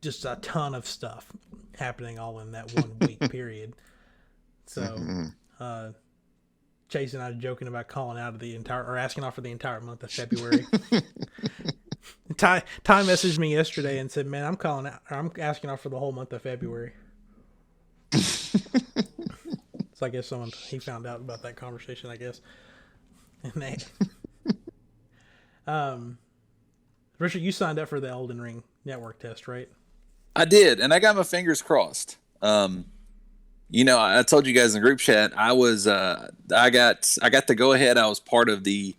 just a ton of stuff happening all in that 1 week period. So Chase and I are joking about calling out of the entire, or asking off for the entire month of February. Ty messaged me yesterday and said, "Man, I'm asking off for the whole month of February." So I guess he found out about that conversation, I guess. And they, Richard, you signed up for the Elden Ring network test, right? I did, and I got my fingers crossed. I told you guys in the group chat, I got the go ahead. I was part of the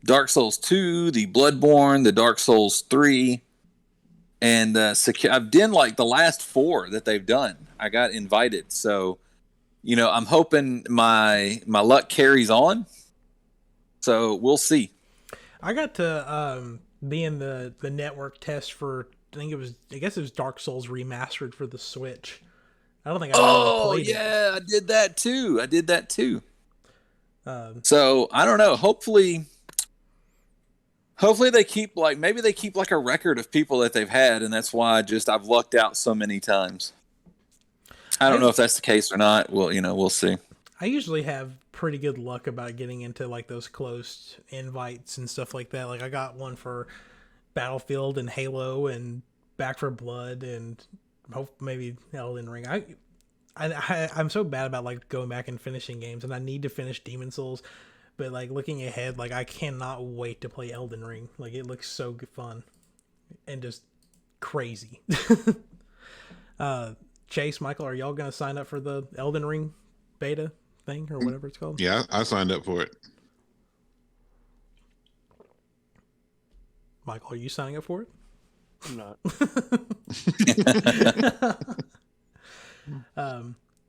Dark Souls 2, the Bloodborne, the Dark Souls 3, and I've done like the last 4 that they've done. I got invited, so I'm hoping my luck carries on. So we'll see. I got to be in the network test for I guess it was Dark Souls Remastered for the Switch. I don't think I ever played it. I did that too. So I don't know. Hopefully they keep maybe they keep like a record of people that they've had, and that's why I've lucked out so many times. I don't know if that's the case or not. Well, we'll see. I usually have pretty good luck about getting into like those closed invites and stuff like that. Like I got one for Battlefield and Halo and Back 4 Blood and maybe Elden Ring. I'm so bad about like going back and finishing games, and I need to finish Demon Souls. But like looking ahead, like I cannot wait to play Elden Ring. Like it looks so good fun and just crazy. Chase, Michael, are y'all gonna sign up for the Elden Ring beta thing or whatever it's called? Yeah, I signed up for it. Michael, are you signing up for it? I'm not.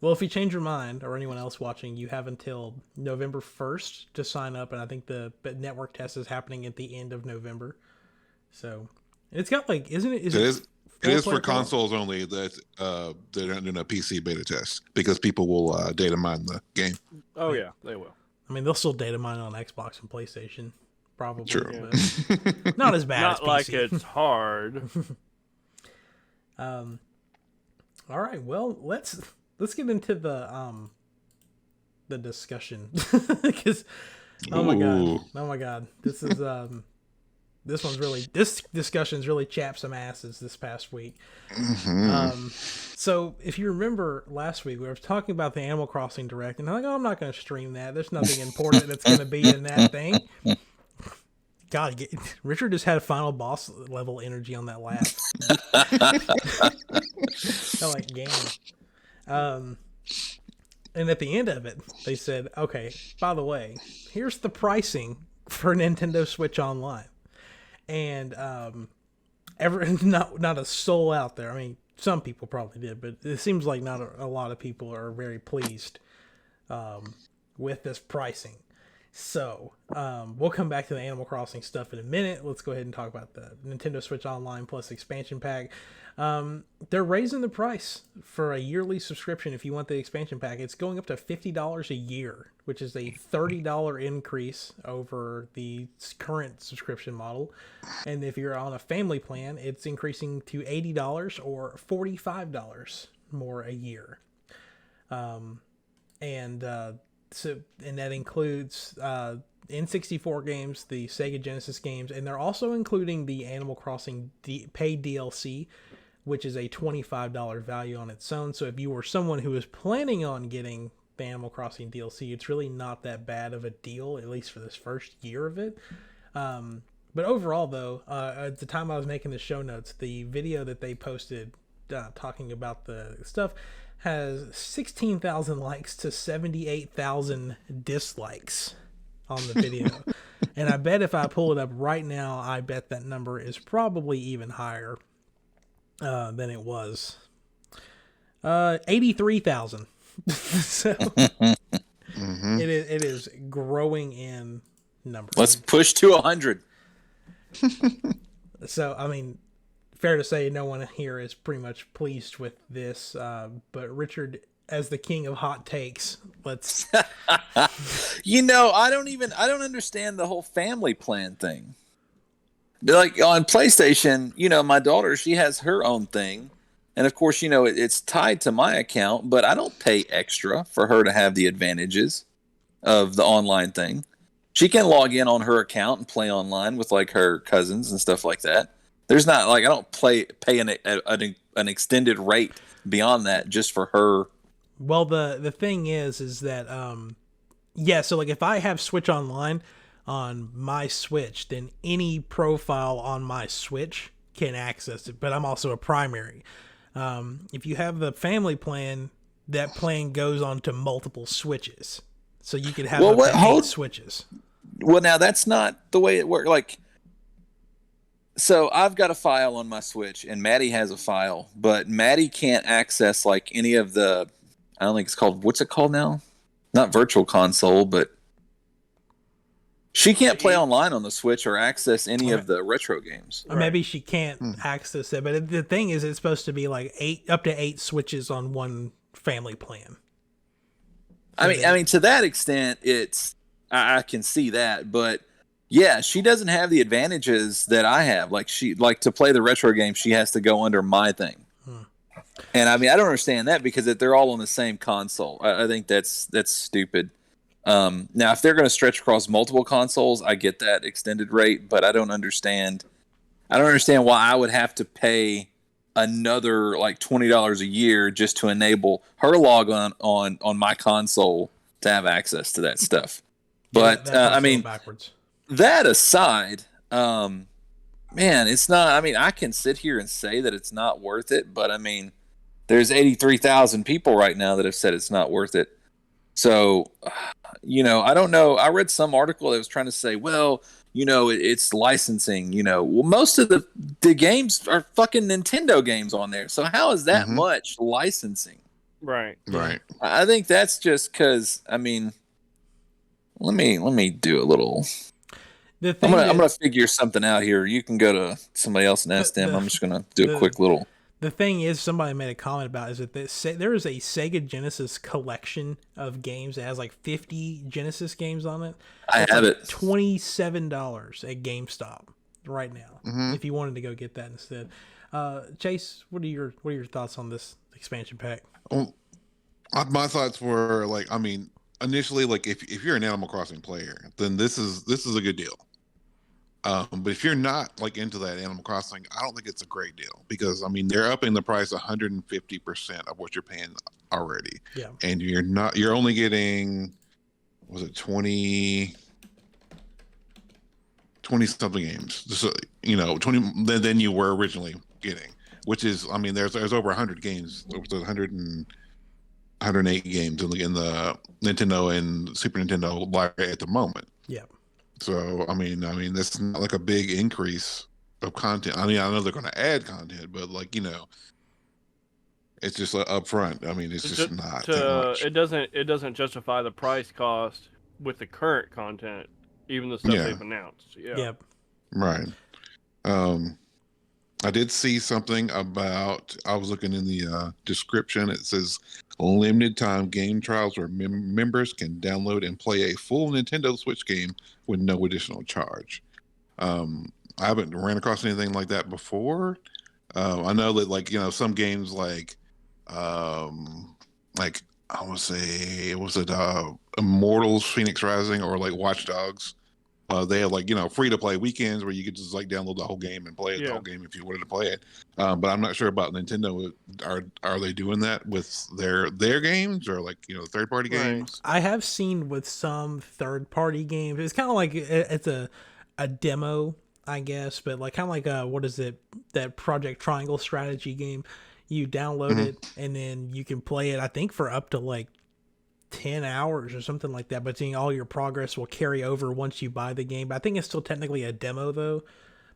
Well, if you change your mind, or anyone else watching, you have until November 1st to sign up, and I think the network test is happening at the end of November. So it's got like, isn't it? It is for consoles only. That they're not doing a PC beta test because people will data mine the game. Oh yeah, they will. I mean, they'll still data mine on Xbox and PlayStation, probably. True. But not as bad as Not PC. like it's hard. All right. Well, let's get into the discussion because oh my god, this discussion's really chapped some asses this past week. Mm-hmm. So if you remember last week, we were talking about the Animal Crossing Direct, and I'm like, oh, I'm not going to stream that. There's nothing important that's going to be in that thing. God, Richard just had a final boss level energy on that laugh. I like game. And at the end of it, they said, okay, by the way, here's the pricing for Nintendo Switch Online. And not a soul out there. I mean, some people probably did, but it seems like not a lot of people are very pleased with this pricing. So we'll come back to the Animal Crossing stuff in a minute. Let's go ahead and talk about the Nintendo Switch Online Plus expansion pack. They're raising the price for a yearly subscription. If you want the expansion pack, it's going up to $50 a year, which is a $30 increase over the current subscription model. And if you're on a family plan, it's increasing to $80 or $45 more a year. So that includes N64 games, the Sega Genesis games, and they're also including the Animal Crossing paid DLC, which is a $25 value on its own. So if you were someone who was planning on getting the Animal Crossing DLC, it's really not that bad of a deal, at least for this first year of it. But overall, though, at the time I was making the show notes, the video that they posted talking about the stuff has 16,000 likes to 78,000 dislikes on the video. And I bet if I pull it up right now, I bet that number is probably even higher than it was. 83,000. So Mm-hmm. it is growing in numbers. Let's push to 100. So, I mean, fair to say no one here is pretty much pleased with this, but Richard, as the king of hot takes, let's I don't understand the whole family plan thing. Like on PlayStation, my daughter, she has her own thing, and of course, it's tied to my account, but I don't pay extra for her to have the advantages of the online thing. She can log in on her account and play online with like her cousins and stuff like that. There's not like I don't pay an extended rate beyond that just for her Well, the thing is that yeah, so like if I have Switch Online on my Switch, then any profile on my Switch can access it, but I'm also a primary. If you have the family plan, that plan goes on to multiple Switches. So you could have up to 8 Switches. Well, now that's not the way it works. Like, so I've got a file on my Switch, and Maddie has a file, but Maddie can't access like any of the. I don't think it's called. What's it called now? Not Virtual Console, but she can't play online on the Switch or access any of the retro games. Or maybe she can't access it, but the thing is, it's supposed to be like up to 8 Switches on one family plan. I mean, to that extent, I can see that, but yeah, she doesn't have the advantages that I have. Like to play the retro game, she has to go under my thing. And I mean, I don't understand that because they're all on the same console. I think that's stupid. Now, if they're going to stretch across multiple consoles, I get that extended rate, but I don't understand why I would have to pay another like $20 a year just to enable her log on my console to have access to that stuff. But I mean, that aside, man, it's not. I mean, I can sit here and say that it's not worth it, but I mean, there's 83,000 people right now that have said it's not worth it. So, I don't know. I read some article that was trying to say, well, it's licensing. Well, most of the games are fucking Nintendo games on there. So how is that much licensing? Right. I think that's just because. I mean, let me do a little. I'm gonna figure something out here. You can go to somebody else and ask them. I'm just gonna do a quick little. The thing is, somebody made a comment about is that there is a Sega Genesis collection of games that has like 50 Genesis games on it. I have it. $27 at GameStop right now. If you wanted to go get that instead. Chase, what are your thoughts on this expansion pack? My thoughts were like, I mean, initially, like if you're an Animal Crossing player, then this is a good deal. But if you're not like into that Animal Crossing, I don't think it's a great deal because I mean they're upping the price 150% of what you're paying already. Yeah. And you're only getting, was it 20 something games? So, 20 than you were originally getting, which is, I mean, there's over 100 games, there's 108 games in the Nintendo and Super Nintendo library at the moment. Yeah. So I mean, that's not like a big increase of content. I mean, I know they're going to add content, but like it's just up front. I mean, it's just not that much. It doesn't justify the price cost with the current content, even the stuff they've announced. Yeah. Yep. Right. I did see something about. I was looking in the description. It says limited time game trials where members can download and play a full Nintendo Switch game with no additional charge. I haven't ran across anything like that before. I know that like some games like I would say Immortals, Phoenix Rising, or like Watch Dogs. They have like free to play weekends where you could just like download the whole game and play the whole game if you wanted to play it. But I'm not sure about Nintendo. Are they doing that with their games or like third party games? I have seen with some third party games. It's kind of like it's a demo, I guess, but like kind of like what is it, that Project Triangle strategy game? You download it and then you can play it. I think for up to like 10 hours or something like that, but all your progress will carry over once you buy the game. But I think it's still technically a demo though.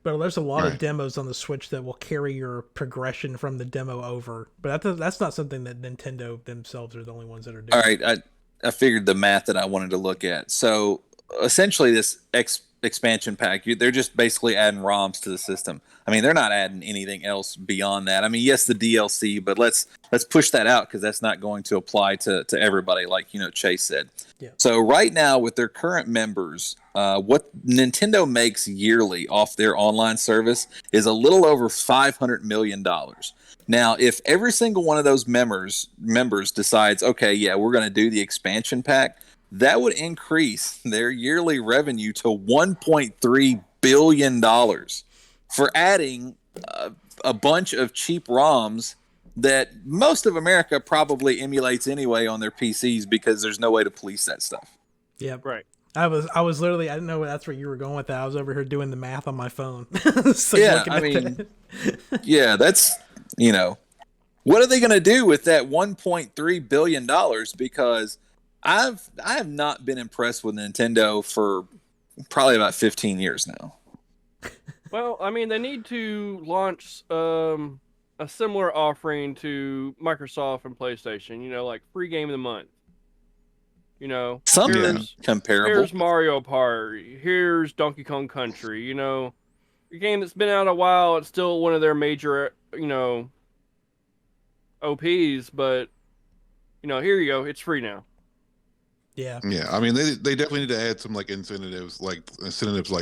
But there's a lot of demos on the Switch that will carry your progression from the demo over. But that's not something that Nintendo themselves are the only ones that are doing. All right, I figured the math that I wanted to look at. So essentially this expansion pack, they're just basically adding ROMs to the system. I mean, they're not adding anything else beyond that. I mean, yes, the DLC, but let's push that out because that's not going to apply to everybody, like Chase said. Yeah. So right now, with their current members, what Nintendo makes yearly off their online service is a little over $500 million. Now, if every single one of those members decides, okay, yeah, we're going to do the expansion pack, that would increase their yearly revenue to $1.3 billion for adding a bunch of cheap ROMs that most of America probably emulates anyway on their PCs because there's no way to police that stuff. Yep. Right. I was literally, I didn't know that's where you were going with that. I was over here doing the math on my phone. So Yeah, I mean, yeah, that's, what are they going to do with that $1.3 billion? Because I have not been impressed with Nintendo for probably about 15 years now. Well, I mean, they need to launch a similar offering to Microsoft and PlayStation. Like free game of the month. Something comparable. Here's Mario Party. Here's Donkey Kong Country. A game that's been out a while. It's still one of their major, OPs. But here you go. It's free now. Yeah. Yeah, I mean, they definitely need to add some incentives like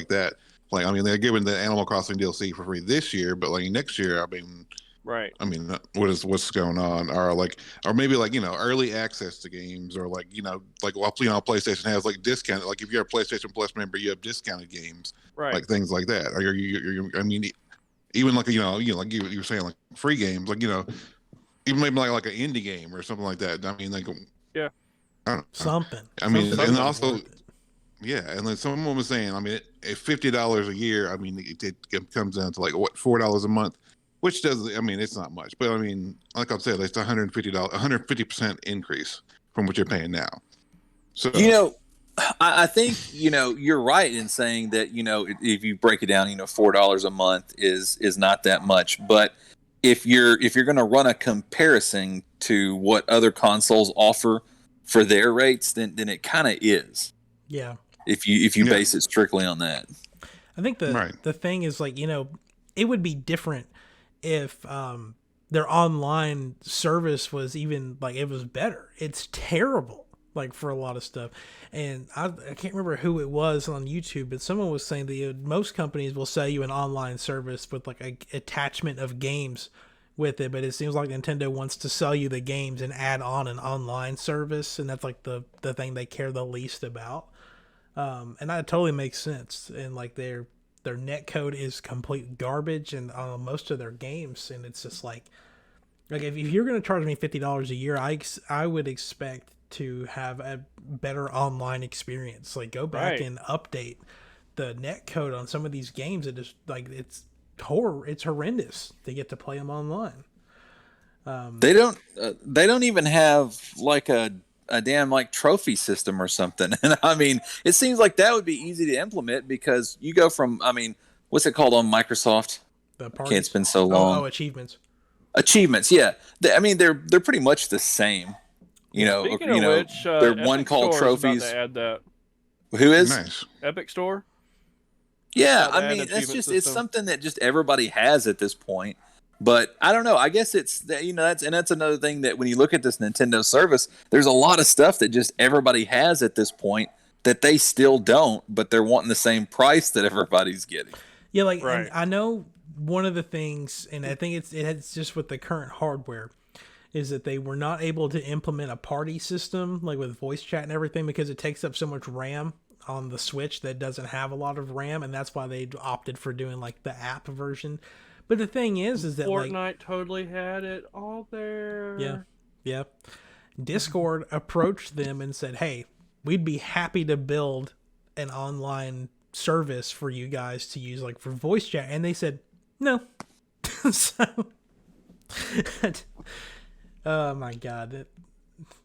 that. Like, I mean, they're giving the Animal Crossing DLC for free this year, but like next year, I mean, right? I mean, what's going on? Or maybe early access to games, or PlayStation has discount. Like if you're a PlayStation Plus member, you have discounted games, right? Like things like that. Or I mean, even like you were saying, like free games, even maybe like an indie game or something like that. I mean, yeah, I don't know. Something. I mean, Something and also. Yeah, and then someone was saying, I mean, at $50 a year, I mean, it comes down to $4 a month, which does, I mean, it's not much, but I mean, like I said, it's $150% increase from what you're paying now. So I think you're right in saying that if you break it down, $4 a month is not that much, but if you're going to run a comparison to what other consoles offer for their rates, then it kind of is. Yeah. If you base it strictly on that. I think the thing is it would be different if their online service was even it was better. It's terrible for a lot of stuff. And I can't remember who it was on YouTube, but someone was saying that most companies will sell you an online service with a attachment of games with it, but it seems like Nintendo wants to sell you the games and add on an online service, and that's the thing they care the least about. And that totally makes sense. And their net code is complete garbage and most of their games. And it's just if you're going to charge me $50 a year, I would expect to have a better online experience. Go back and update the net code on some of these games. It is it's horrendous to get to play them online. They don't even have a damn trophy system or something. And I mean, it seems like that would be easy to implement because you go from, I mean, what's it called on Microsoft? The parties? Can't spend so long. Oh, achievements. Achievements, yeah. I mean, they're pretty much the same. Speaking of which, they're Epic one called Store is trophies. about to add that. Who is? Nice. Epic Store? Yeah, I mean, it's something that just everybody has at this point. But I don't know. I guess it's that's another thing that when you look at this Nintendo service, there's a lot of stuff that just everybody has at this point that they still don't, but they're wanting the same price that everybody's getting. Yeah, and I know one of the things, and I think it's just with the current hardware, is that they were not able to implement a party system with voice chat and everything because it takes up so much RAM on the Switch that doesn't have a lot of RAM, and that's why they opted for doing the app version. But the thing is that Fortnite totally had it all there. Yeah. Discord approached them and said, "Hey, we'd be happy to build an online service for you guys to use for voice chat," and they said no. So, oh my god,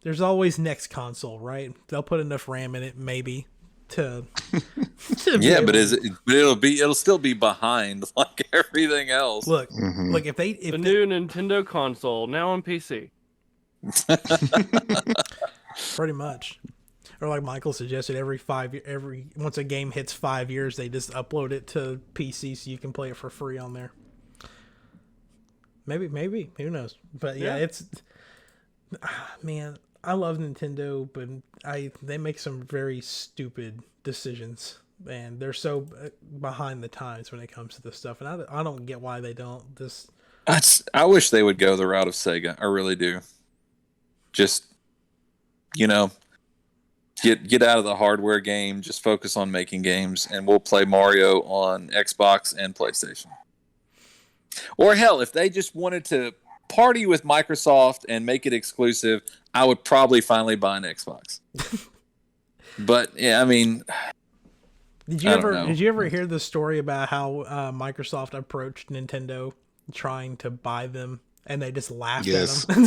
there's always next console, right? They'll put enough RAM in it, maybe. Yeah, but it'll still be behind like everything else. Look, Mm-hmm. if the new Nintendo console now on PC. Pretty much. Or like Michael suggested, once a game hits 5 years, they just upload it to PC so you can play it for free on there. Maybe, who knows? But yeah, it's man, I love Nintendo, but they make some very stupid decisions, and they're so behind the times when it comes to this stuff, and I don't get why they don't just. I wish they would go the route of Sega. I really do. Just get out of the hardware game. Just focus on making games, and we'll play Mario on Xbox and PlayStation. Or hell, if they just wanted to party with Microsoft and make it exclusive, I would probably finally buy an Xbox. But yeah, I mean, Did you ever hear the story about how Microsoft approached Nintendo trying to buy them, and they just laughed at them?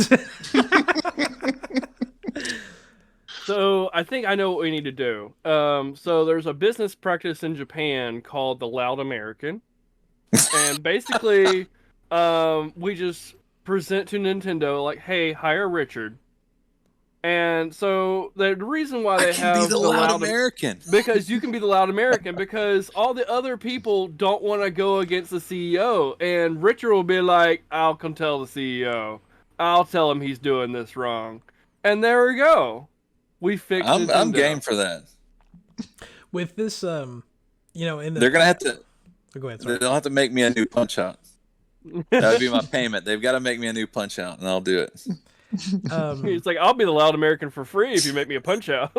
So I think I know what we need to do. So there's a business practice in Japan called the Loud American, and basically, we just present to Nintendo like, "Hey, hire Richard." And so the reason why they have be the Loud American, because you can be the Loud American, because all the other people don't want to go against the CEO, and Richard will be like, "I'll come tell the CEO. I'll tell him he's doing this wrong," and there we go. We fixed it. I'm game for that. With this, they're gonna have to. Go ahead. Sorry. They'll have to make me a new Punch Out. That would be my payment. They've got to make me a new Punch Out, and I'll do it. It's like, I'll be the Loud American for free if you make me a Punch Out.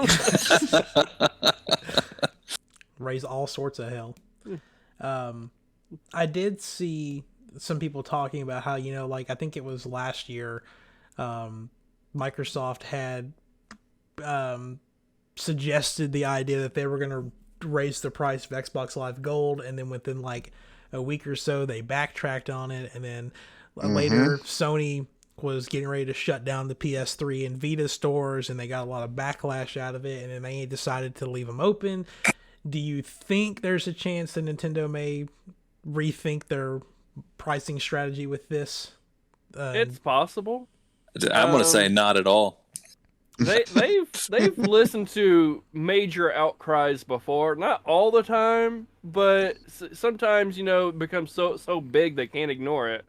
Raise all sorts of hell. I did see some people talking about how, I think it was last year, Microsoft had suggested the idea that they were going to raise the price of Xbox Live Gold, and then within like a week or so they backtracked on it, and then later Sony was getting ready to shut down the PS3 and Vita stores, and they got a lot of backlash out of it, and then they decided to leave them open. Do you think there's a chance that Nintendo may rethink their pricing strategy with this? It's possible. I'm going to say not at all. They've listened to major outcries before, not all the time, but sometimes it becomes so big they can't ignore it.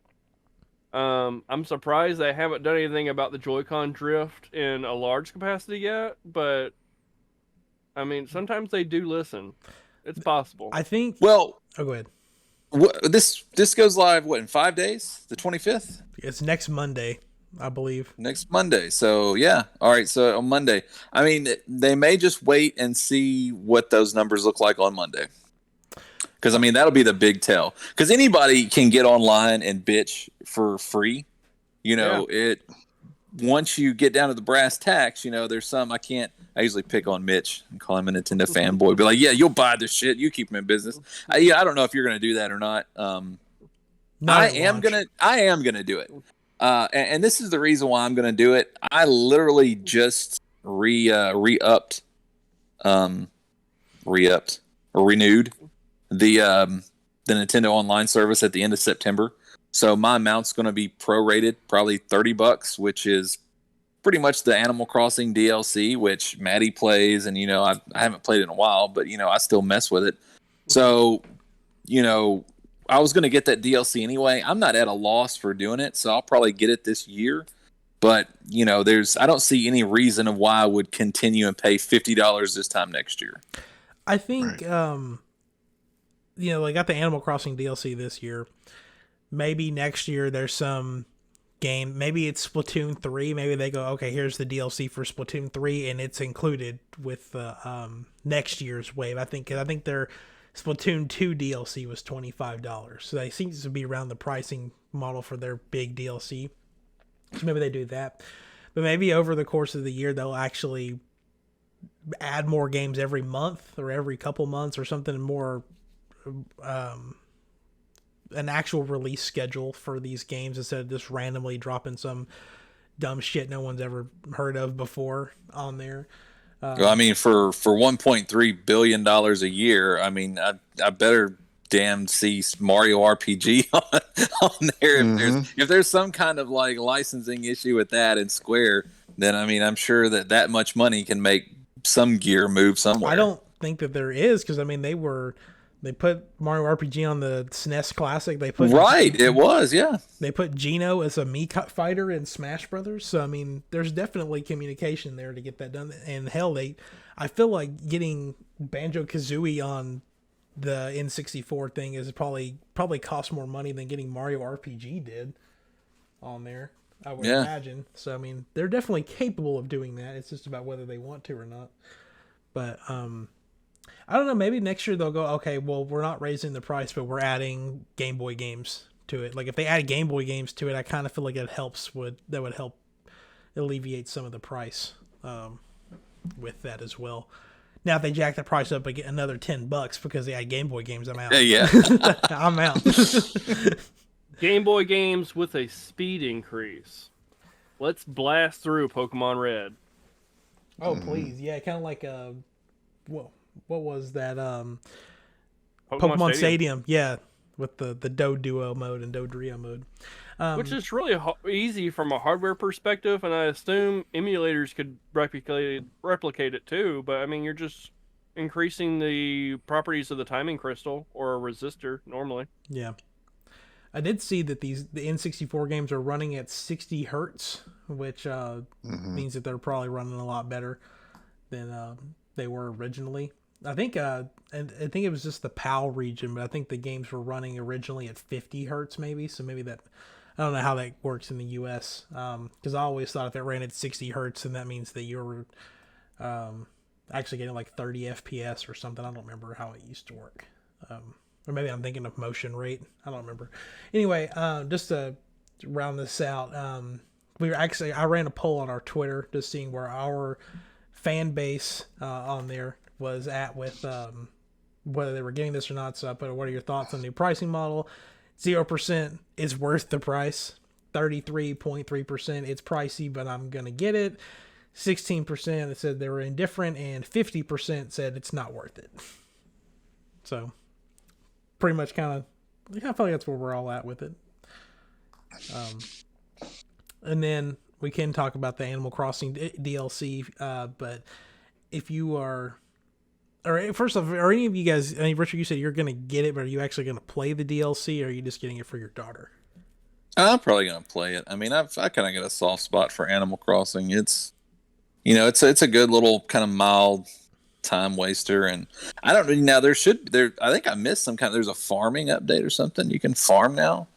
I'm surprised they haven't done anything about the Joy-Con drift in a large capacity yet, but I mean, sometimes they do listen. It's possible. I think. Well, go ahead. This goes live in 5 days? The 25th? It's next Monday, I believe. Next Monday. So yeah. All right. So on Monday, I mean, they may just wait and see what those numbers look like on Monday. Because, I mean, that'll be the big tell. Because anybody can get online and bitch for free. Once you get down to the brass tacks, there's some I usually pick on Mitch and call him a Nintendo fanboy. Be like, yeah, you'll buy this shit. You keep him in business. I don't know if you're going to do that or not. I am going to do it. And this is the reason why I'm going to do it. I literally just renewed the Nintendo Online service at the end of September. So my amount's going to be prorated, probably $30, which is pretty much the Animal Crossing DLC, which Maddie plays, and I haven't played it in a while, but I still mess with it. So, I was going to get that DLC anyway. I'm not at a loss for doing it, so I'll probably get it this year. But I don't see any reason of why I would continue and pay $50 this time next year. I think, they got the Animal Crossing DLC this year. Maybe next year there's some game. Maybe it's Splatoon 3. Maybe they go, okay, here's the DLC for Splatoon 3, and it's included with the next year's wave. I think their Splatoon 2 DLC was $25. So they seem to be around the pricing model for their big DLC. So maybe they do that. But maybe over the course of the year they'll actually add more games every month or every couple months or something more, an actual release schedule for these games instead of just randomly dropping some dumb shit no one's ever heard of before on there. Well, I mean, for $1.3 billion a year, I mean, I better damn see Mario RPG on there. If there's some kind of like licensing issue with that in Square, then I mean, I'm sure that much money can make some gear move somewhere. I don't think that there is, because I mean, they put Mario RPG on the SNES Classic. It was, yeah. They put Geno as a Mii fighter in Smash Brothers. So I mean, there's definitely communication there to get that done. And hell, I feel like getting Banjo-Kazooie on the N64 thing is probably cost more money than getting Mario RPG did on there, I would imagine. So I mean, they're definitely capable of doing that. It's just about whether they want to or not. But I don't know. Maybe next year they'll go, okay, well, we're not raising the price, but we're adding Game Boy games to it. Like if they add Game Boy games to it, I kind of feel like that would help alleviate some of the price with that as well. Now if they jack the price up and get another $10 because they add Game Boy games, I'm out. Yeah. I'm out. Game Boy games with a speed increase. Let's blast through Pokemon Red. Oh please, yeah, kind of like what was that Pokemon Stadium? Yeah, with the Doduo mode and Dodrio mode, which is really easy from a hardware perspective, and I assume emulators could replicate it too. But I mean, you're just increasing the properties of the timing crystal or a resistor normally. Yeah. I did see that the N64 games are running at 60 hertz, which means that they're probably running a lot better than they were originally. I think it was just the PAL region, but I think the games were running originally at 50 hertz maybe. So maybe that, I don't know how that works in the US, because I always thought if it ran at 60 hertz, then that means that you're actually getting like 30 FPS or something. I don't remember how it used to work. Or maybe I'm thinking of motion rate. I don't remember. Anyway, just to round this out, I ran a poll on our Twitter just seeing where our fan base on there was at with whether they were getting this or not. So I put, what are your thoughts on the new pricing model? 0% is worth the price. 33.3% it's pricey, but I'm going to get it. 16% said they were indifferent, and 50% said it's not worth it. So pretty much I feel like that's where we're all at with it. And then we can talk about the Animal Crossing DLC, but if you are, or first off, are any of you guys, I mean, Richard, you said you're going to get it, but are you actually going to play the DLC, or are you just getting it for your daughter? I'm probably going to play it. I mean, I kind of got a soft spot for Animal Crossing. It's, it's a good little kind of mild time waster, and I don't really, now I think I missed there's a farming update or something. You can farm now.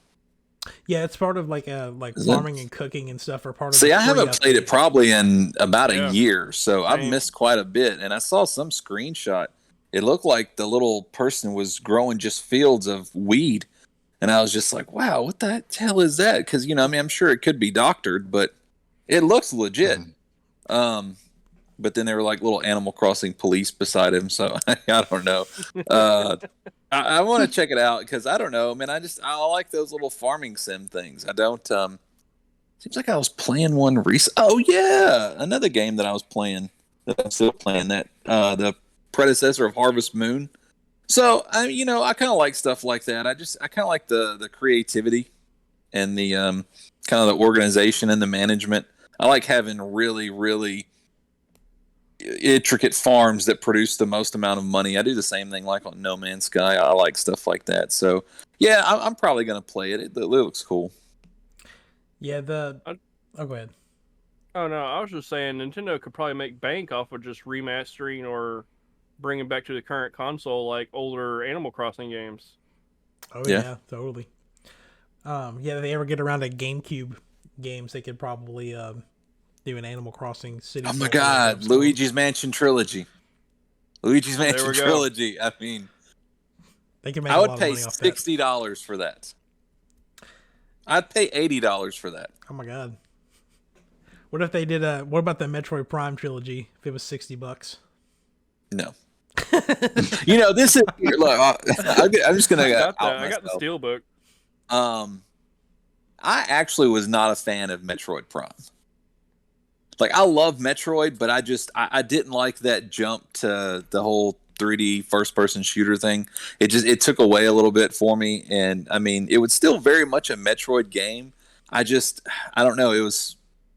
Yeah, it's part of like farming and cooking and stuff are part of. See, I haven't played it probably in about a year, so I've Same. missed quite a bit. And I saw some screenshot. It looked like the little person was growing just fields of weed, and I was just like, "Wow, what the hell is that?" Because I mean, I'm sure it could be doctored, but it looks legit. But then there were like little Animal Crossing police beside him, so I don't know. I want to check it out because I don't know, man. I like those little farming sim things. I don't. Seems like I was playing one recently. Oh yeah, another game that I was playing that I'm still playing, that the predecessor of Harvest Moon. So I kind of like stuff like that. I kind of like the creativity and the kind of the organization and the management. I like having really, really intricate farms that produce the most amount of money. I do the same thing like on No Man's Sky. I like stuff like that. So yeah, I'm probably going to play it. It looks cool. Yeah, go ahead. Oh no, I was just saying Nintendo could probably make bank off of just remastering or bringing back to the current console like older Animal Crossing games. Oh yeah, totally. Yeah, if they ever get around to GameCube games, they could probably do an Animal Crossing City. Oh my God, Luigi's Mansion Trilogy. Luigi's Mansion Trilogy. I mean, they can make. I would pay $60 for that. I'd pay $80 for that. Oh my God. What if they did what about the Metroid Prime trilogy? If it was $60? No. This is look. I'm just gonna. I got the Steelbook. I actually was not a fan of Metroid Prime. Like, I love Metroid, but I didn't like that jump to the whole 3D first-person shooter thing. It took away a little bit for me, and I mean, it was still very much a Metroid game. I don't know.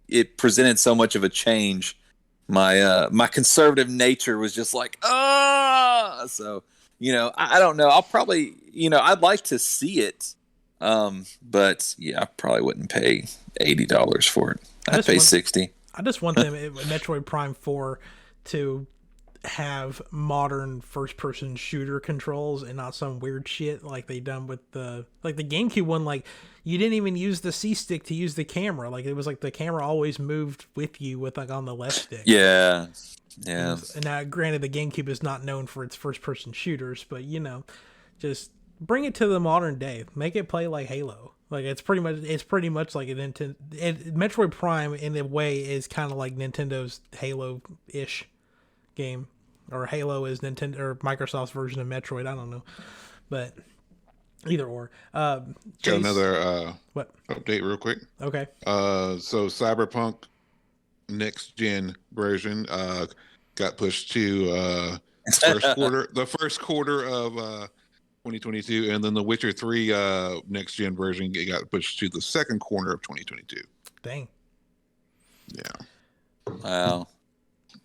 It presented so much of a change. My conservative nature was just like, so I don't know. I'll probably I'd like to see it, but yeah, I probably wouldn't pay $80 for it. I'd pay $60. I just want them Metroid Prime 4 to have modern first-person shooter controls and not some weird shit like they done with the GameCube one. Like, you didn't even use the C stick to use the camera. Like, it was like the camera always moved with you with like on the left stick. Yeah. And now, granted, the GameCube is not known for its first-person shooters, but just bring it to the modern day. Make it play like Halo. Like it's pretty much like a Nintendo. Metroid Prime in a way is kind of like Nintendo's Halo-ish game, or Halo is Nintendo or Microsoft's version of Metroid. I don't know, but either or. Got Chase, another what update real quick. Okay. So Cyberpunk next gen version got pushed to the first quarter of 2022, and then the Witcher 3 next gen version got pushed to the second quarter of 2022. Dang. Yeah. Wow.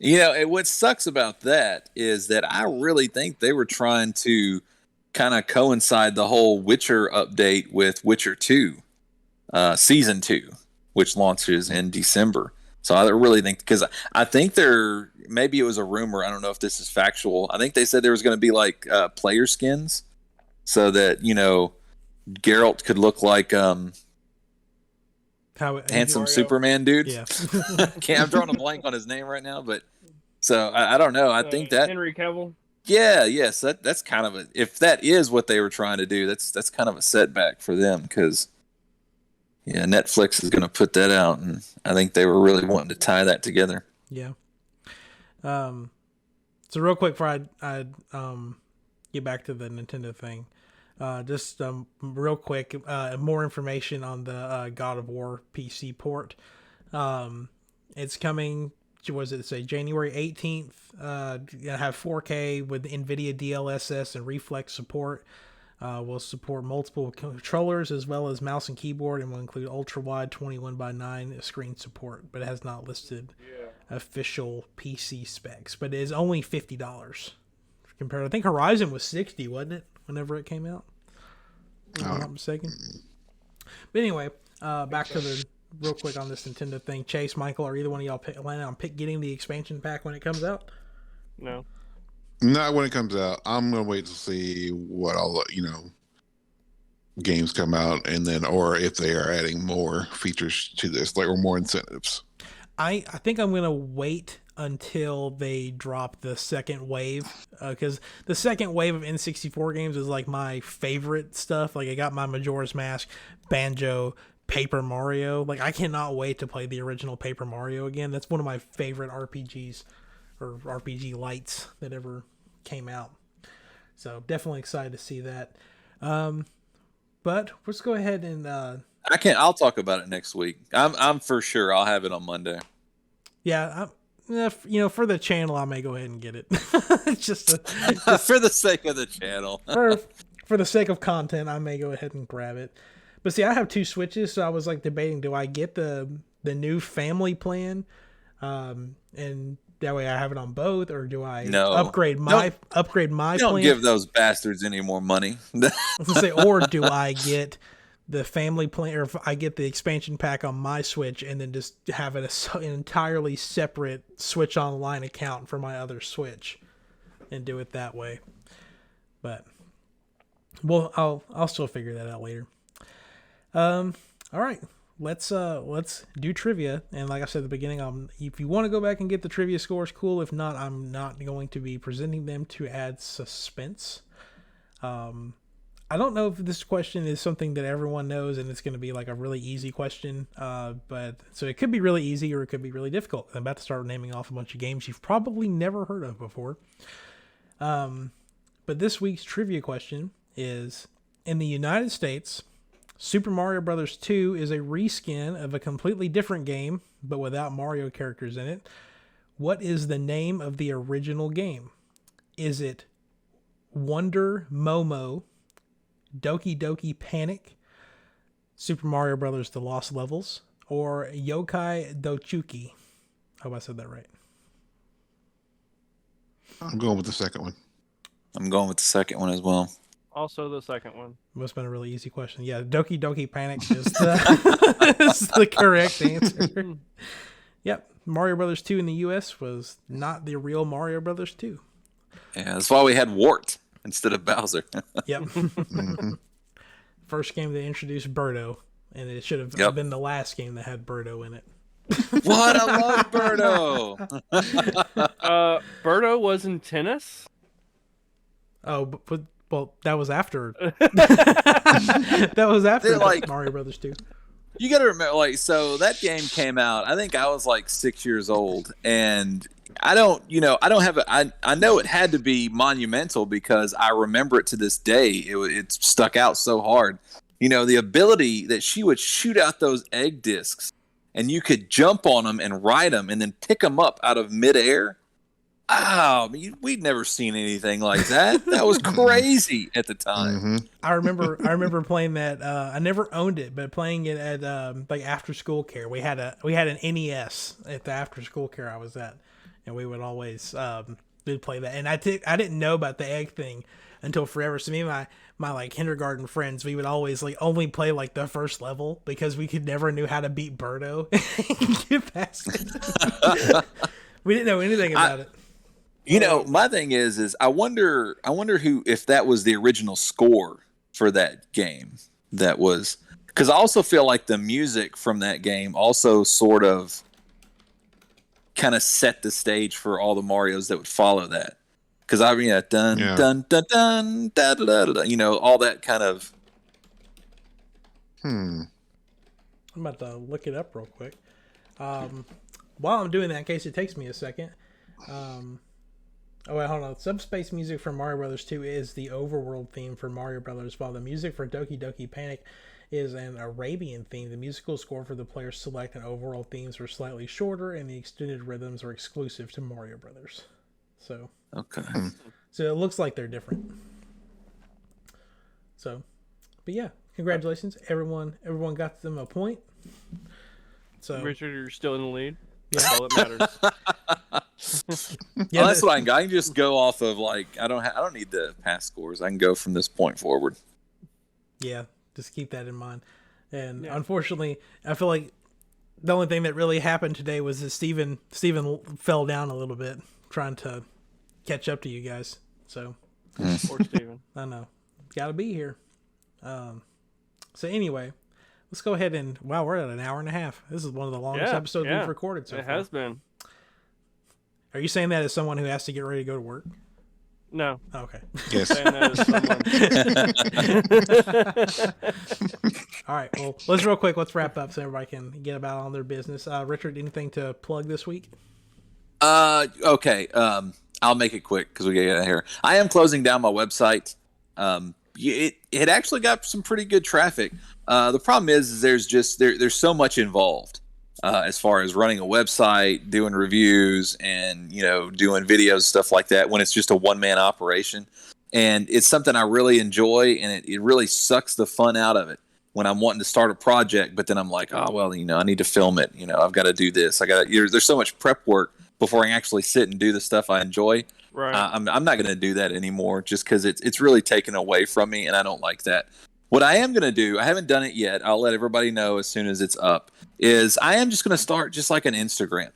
What sucks about that is that I really think they were trying to kind of coincide the whole Witcher update with Witcher 2, Season 2, which launches in December. So I really think, because I think maybe it was a rumor, I don't know if this is factual. I think they said there was going to be like player skins so that, Geralt could look like handsome Mario. Superman dude. Yeah. I'm drawing a blank on his name right now, but so I don't know. I think that Henry Cavill. Yeah, yes, that's kind of if that is what they were trying to do, that's kind of a setback for them, because Netflix is going to put that out, and I think they were really wanting to tie that together. Yeah. So real quick before I get back to the Nintendo thing, just real quick, more information on the God of War PC port. It's coming. What does it say? January 18th. Gonna have 4K with NVIDIA DLSS and reflex support. Will support multiple controllers as well as mouse and keyboard, and will include ultra wide 21:9 screen support, but it has not listed official PC specs. But it is only $50 compared. I think Horizon was $60, wasn't it? Whenever it came out, if I'm not mistaken. But anyway, back to the real quick on this Nintendo thing. Chase, Michael, are either one of y'all planning on getting the expansion pack when it comes out? No. Not when it comes out. I'm gonna wait to see what all games come out, and then or if they are adding more features to this, or more incentives. I think I'm gonna wait until they drop the second wave, because the second wave of N64 games is like my favorite stuff. Like I got my Majora's Mask, Banjo, Paper Mario. Like I cannot wait to play the original Paper Mario again. That's one of my favorite RPGs or RPG lights that ever came out. So definitely excited to see that. But let's go ahead and I'll talk about it next week. I'm for sure I'll have it on Monday. Yeah, for the channel, I may go ahead and get it. just for the sake of the channel. for the sake of content, I may go ahead and grab it. But see, I have 2 Switches, so I was like debating: do I get the new family plan, and that way I have it on both, or do I upgrade my plan? Don't give those bastards any more money. I was gonna say, or do I get the family plan, or if I get the expansion pack on my Switch and then just have an entirely separate Switch Online account for my other Switch and do it that way. But I'll still figure that out later. All right, let's do trivia. And like I said at the beginning, if you want to go back and get the trivia scores, cool. If not, I'm not going to be presenting them to add suspense. I don't know if this question is something that everyone knows and it's going to be like a really easy question, but so it could be really easy or it could be really difficult. I'm about to start naming off a bunch of games you've probably never heard of before. But this week's trivia question is: in the United States, Super Mario Bros. 2 is a reskin of a completely different game, but without Mario characters in it. What is the name of the original game? Is it Wonder Momo, Doki Doki Panic, Super Mario Bros. The Lost Levels, or Yokai Dochuki? I hope I said that right. I'm going with the second one. I'm going with the second one as well. Also the second one. Must have been a really easy question. Yeah, Doki Doki Panic is the correct answer. Yep, Mario Bros. 2 in the U.S. was not the real Mario Bros. 2. Yeah, that's why we had Wart instead of Bowser. Yep. First game that introduced Birdo, and it should have been the last game that had Birdo in it. What? I love Birdo. Birdo was in tennis? Oh, but Well, that was after. That was after They're like- Mario Brothers 2. You got to remember, like, so that game came out. I think I was like 6 years old, and I don't have I know it had to be monumental because I remember it to this day. It stuck out so hard. The ability that she would shoot out those egg discs, and you could jump on them and ride them, and then pick them up out of midair. Oh, we'd never seen anything like that. That was crazy at the time. Mm-hmm. I remember playing that. I never owned it, but playing it at like after school care. We had an NES at the after school care I was at, and we would always we'd play that. And I didn't know about the egg thing until forever. So me and my like kindergarten friends, we would always like only play like the first level because we could never knew how to beat Birdo and get past it. We didn't know anything about it. My thing is I wonder if that was the original score for that game. That was because I also feel like the music from that game also sort of kind of set the stage for all the Marios that would follow that. Because dun dun dun dun da da da da, all that kind of. I'm about to look it up real quick. While I'm doing that, in case it takes me a second. Oh wait, hold on. Subspace music for Mario Brothers 2 is the overworld theme for Mario Brothers, while the music for Doki Doki Panic is an Arabian theme. The musical score for the players select and overall themes are slightly shorter, and the extended rhythms are exclusive to Mario Brothers. So Okay. So it looks like they're different. So, but yeah, congratulations, everyone. Everyone got them a point. So Richard, you're still in the lead. Yeah. That's all that matters. yeah, That's what I can just go off of. Like I don't need the past scores. I can go from this point forward. yeah, just keep that in mind. And Yeah. unfortunately, I feel like the only thing that really happened today was that Steven fell down a little bit trying to catch up to you guys. So Poor Steven. I know, gotta be here. So anyway, let's go ahead and we're at an hour and a half. This is one of the longest episodes we've recorded so it far. has been. Are you saying that as someone who has to get ready to go to work? No. Oh, okay. Yes. Saying that as someone. All right. Well, let's wrap up so everybody can get about on their business. Richard, anything to plug this week? Okay. I'll make it quick because we gotta get out of here. I am closing down my website. It actually got some pretty good traffic. The problem is there's so much involved as far as running a website, doing reviews, and doing videos, stuff like that. When it's just a one-man operation, and it's something I really enjoy, and it really sucks the fun out of it when I'm wanting to start a project. But then I'm like, oh well, I need to film it. I've got to do this. There's so much prep work before I actually sit and do the stuff I enjoy. Right. I'm not going to do that anymore just because it's really taken away from me, and I don't like that. What I am going to do, I haven't done it yet. I'll let everybody know as soon as it's up. Is I am just going to start just like an Instagram,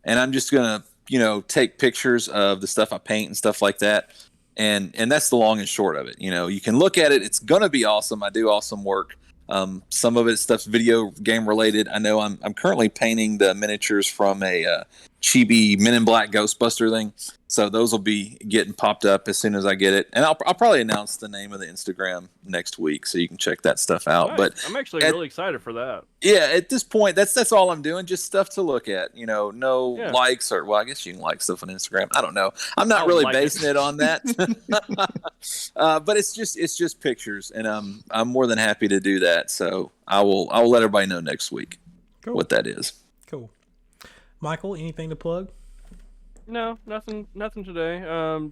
and I'm just going to take pictures of the stuff I paint and stuff like that, and that's the long and short of it. You can look at it. It's going to be awesome. I do awesome work. Some of it stuff's video game related. I know I'm currently painting the miniatures from a chibi Men in Black Ghostbuster thing. So those will be getting popped up as soon as I get it. And I'll probably announce the name of the Instagram next week so you can check that stuff out. Nice. But I'm actually really excited for that. yeah, at this point, that's all I'm doing. Just stuff to look at. No likes or, well, I guess you can like stuff on Instagram. I don't know. I'm not really basing it on that. But it's just pictures, and I'm more than happy to do that. So I will let everybody know next week what that is. Cool. Michael, anything to plug? No, nothing today.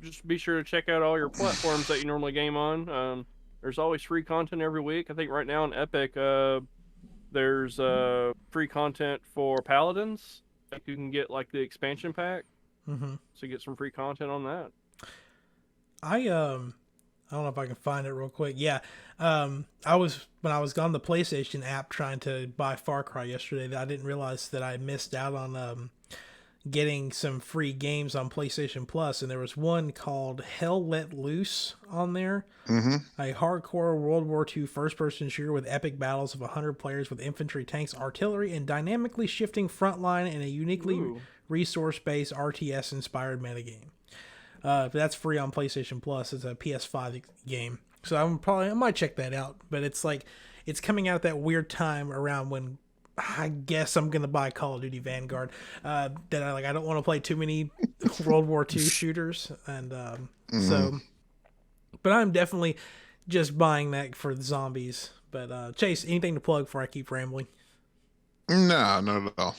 Just be sure to check out all your platforms that you normally game on. There's always free content every week. I think right now on Epic, there's free content for Paladins. Like you can get like the expansion pack, Mm-hmm. so you get some free content on that. I don't know if I can find it real quick. Yeah, when I was on the PlayStation app trying to buy Far Cry yesterday, that I didn't realize that I missed out on getting some free games on PlayStation Plus, and there was one called Hell Let Loose on there. Mm-hmm. A hardcore World War II first-person shooter with epic battles of 100 players with infantry, tanks, artillery, and dynamically shifting frontline and a uniquely Ooh. resource-based RTS-inspired metagame. That's free on PlayStation Plus. It's a PS5 game, so I might check that out. But it's like it's coming out at that weird time around when I guess I'm gonna buy Call of Duty Vanguard. That I don't want to play too many World War II shooters, and so. But I'm definitely just buying that for the zombies. But Chase, anything to plug before I keep rambling? No, not at all.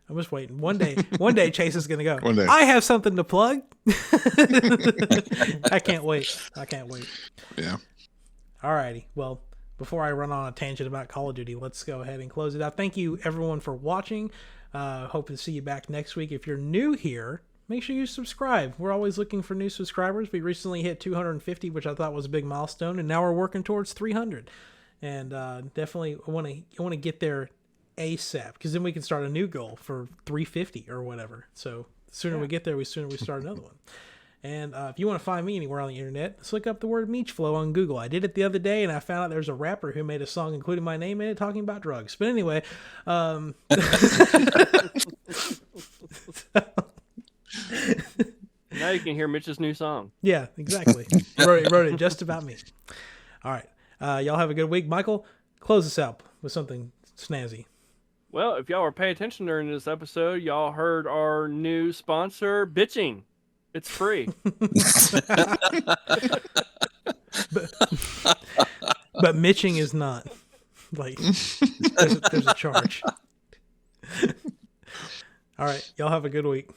I'm just waiting. One day Chase is gonna go. One day. I have something to plug. I can't wait. Yeah. Alrighty. Well, before I run on a tangent about Call of Duty, let's go ahead and close it out. Thank you everyone for watching. Hope to see you back next week. If you're new here, make sure you subscribe. We're always looking for new subscribers. We recently hit 250, which I thought was a big milestone, and now we're working towards 300. And definitely I want to get there ASAP, because then we can start a new goal for 350 or whatever. So the sooner we get there, the sooner we start another one. And if you want to find me anywhere on the internet, let's look up the word Meechflow on Google. I did it the other day, and I found out there's a rapper who made a song including my name in it talking about drugs. But anyway, Now you can hear Mitch's new song. yeah, exactly. He wrote it just about me. All right. Y'all have a good week. Michael, close us out with something snazzy. Well, if y'all were paying attention during this episode, y'all heard our new sponsor, Bitching. It's free. But Mitching is not. Like, there's a charge. All right. Y'all have a good week.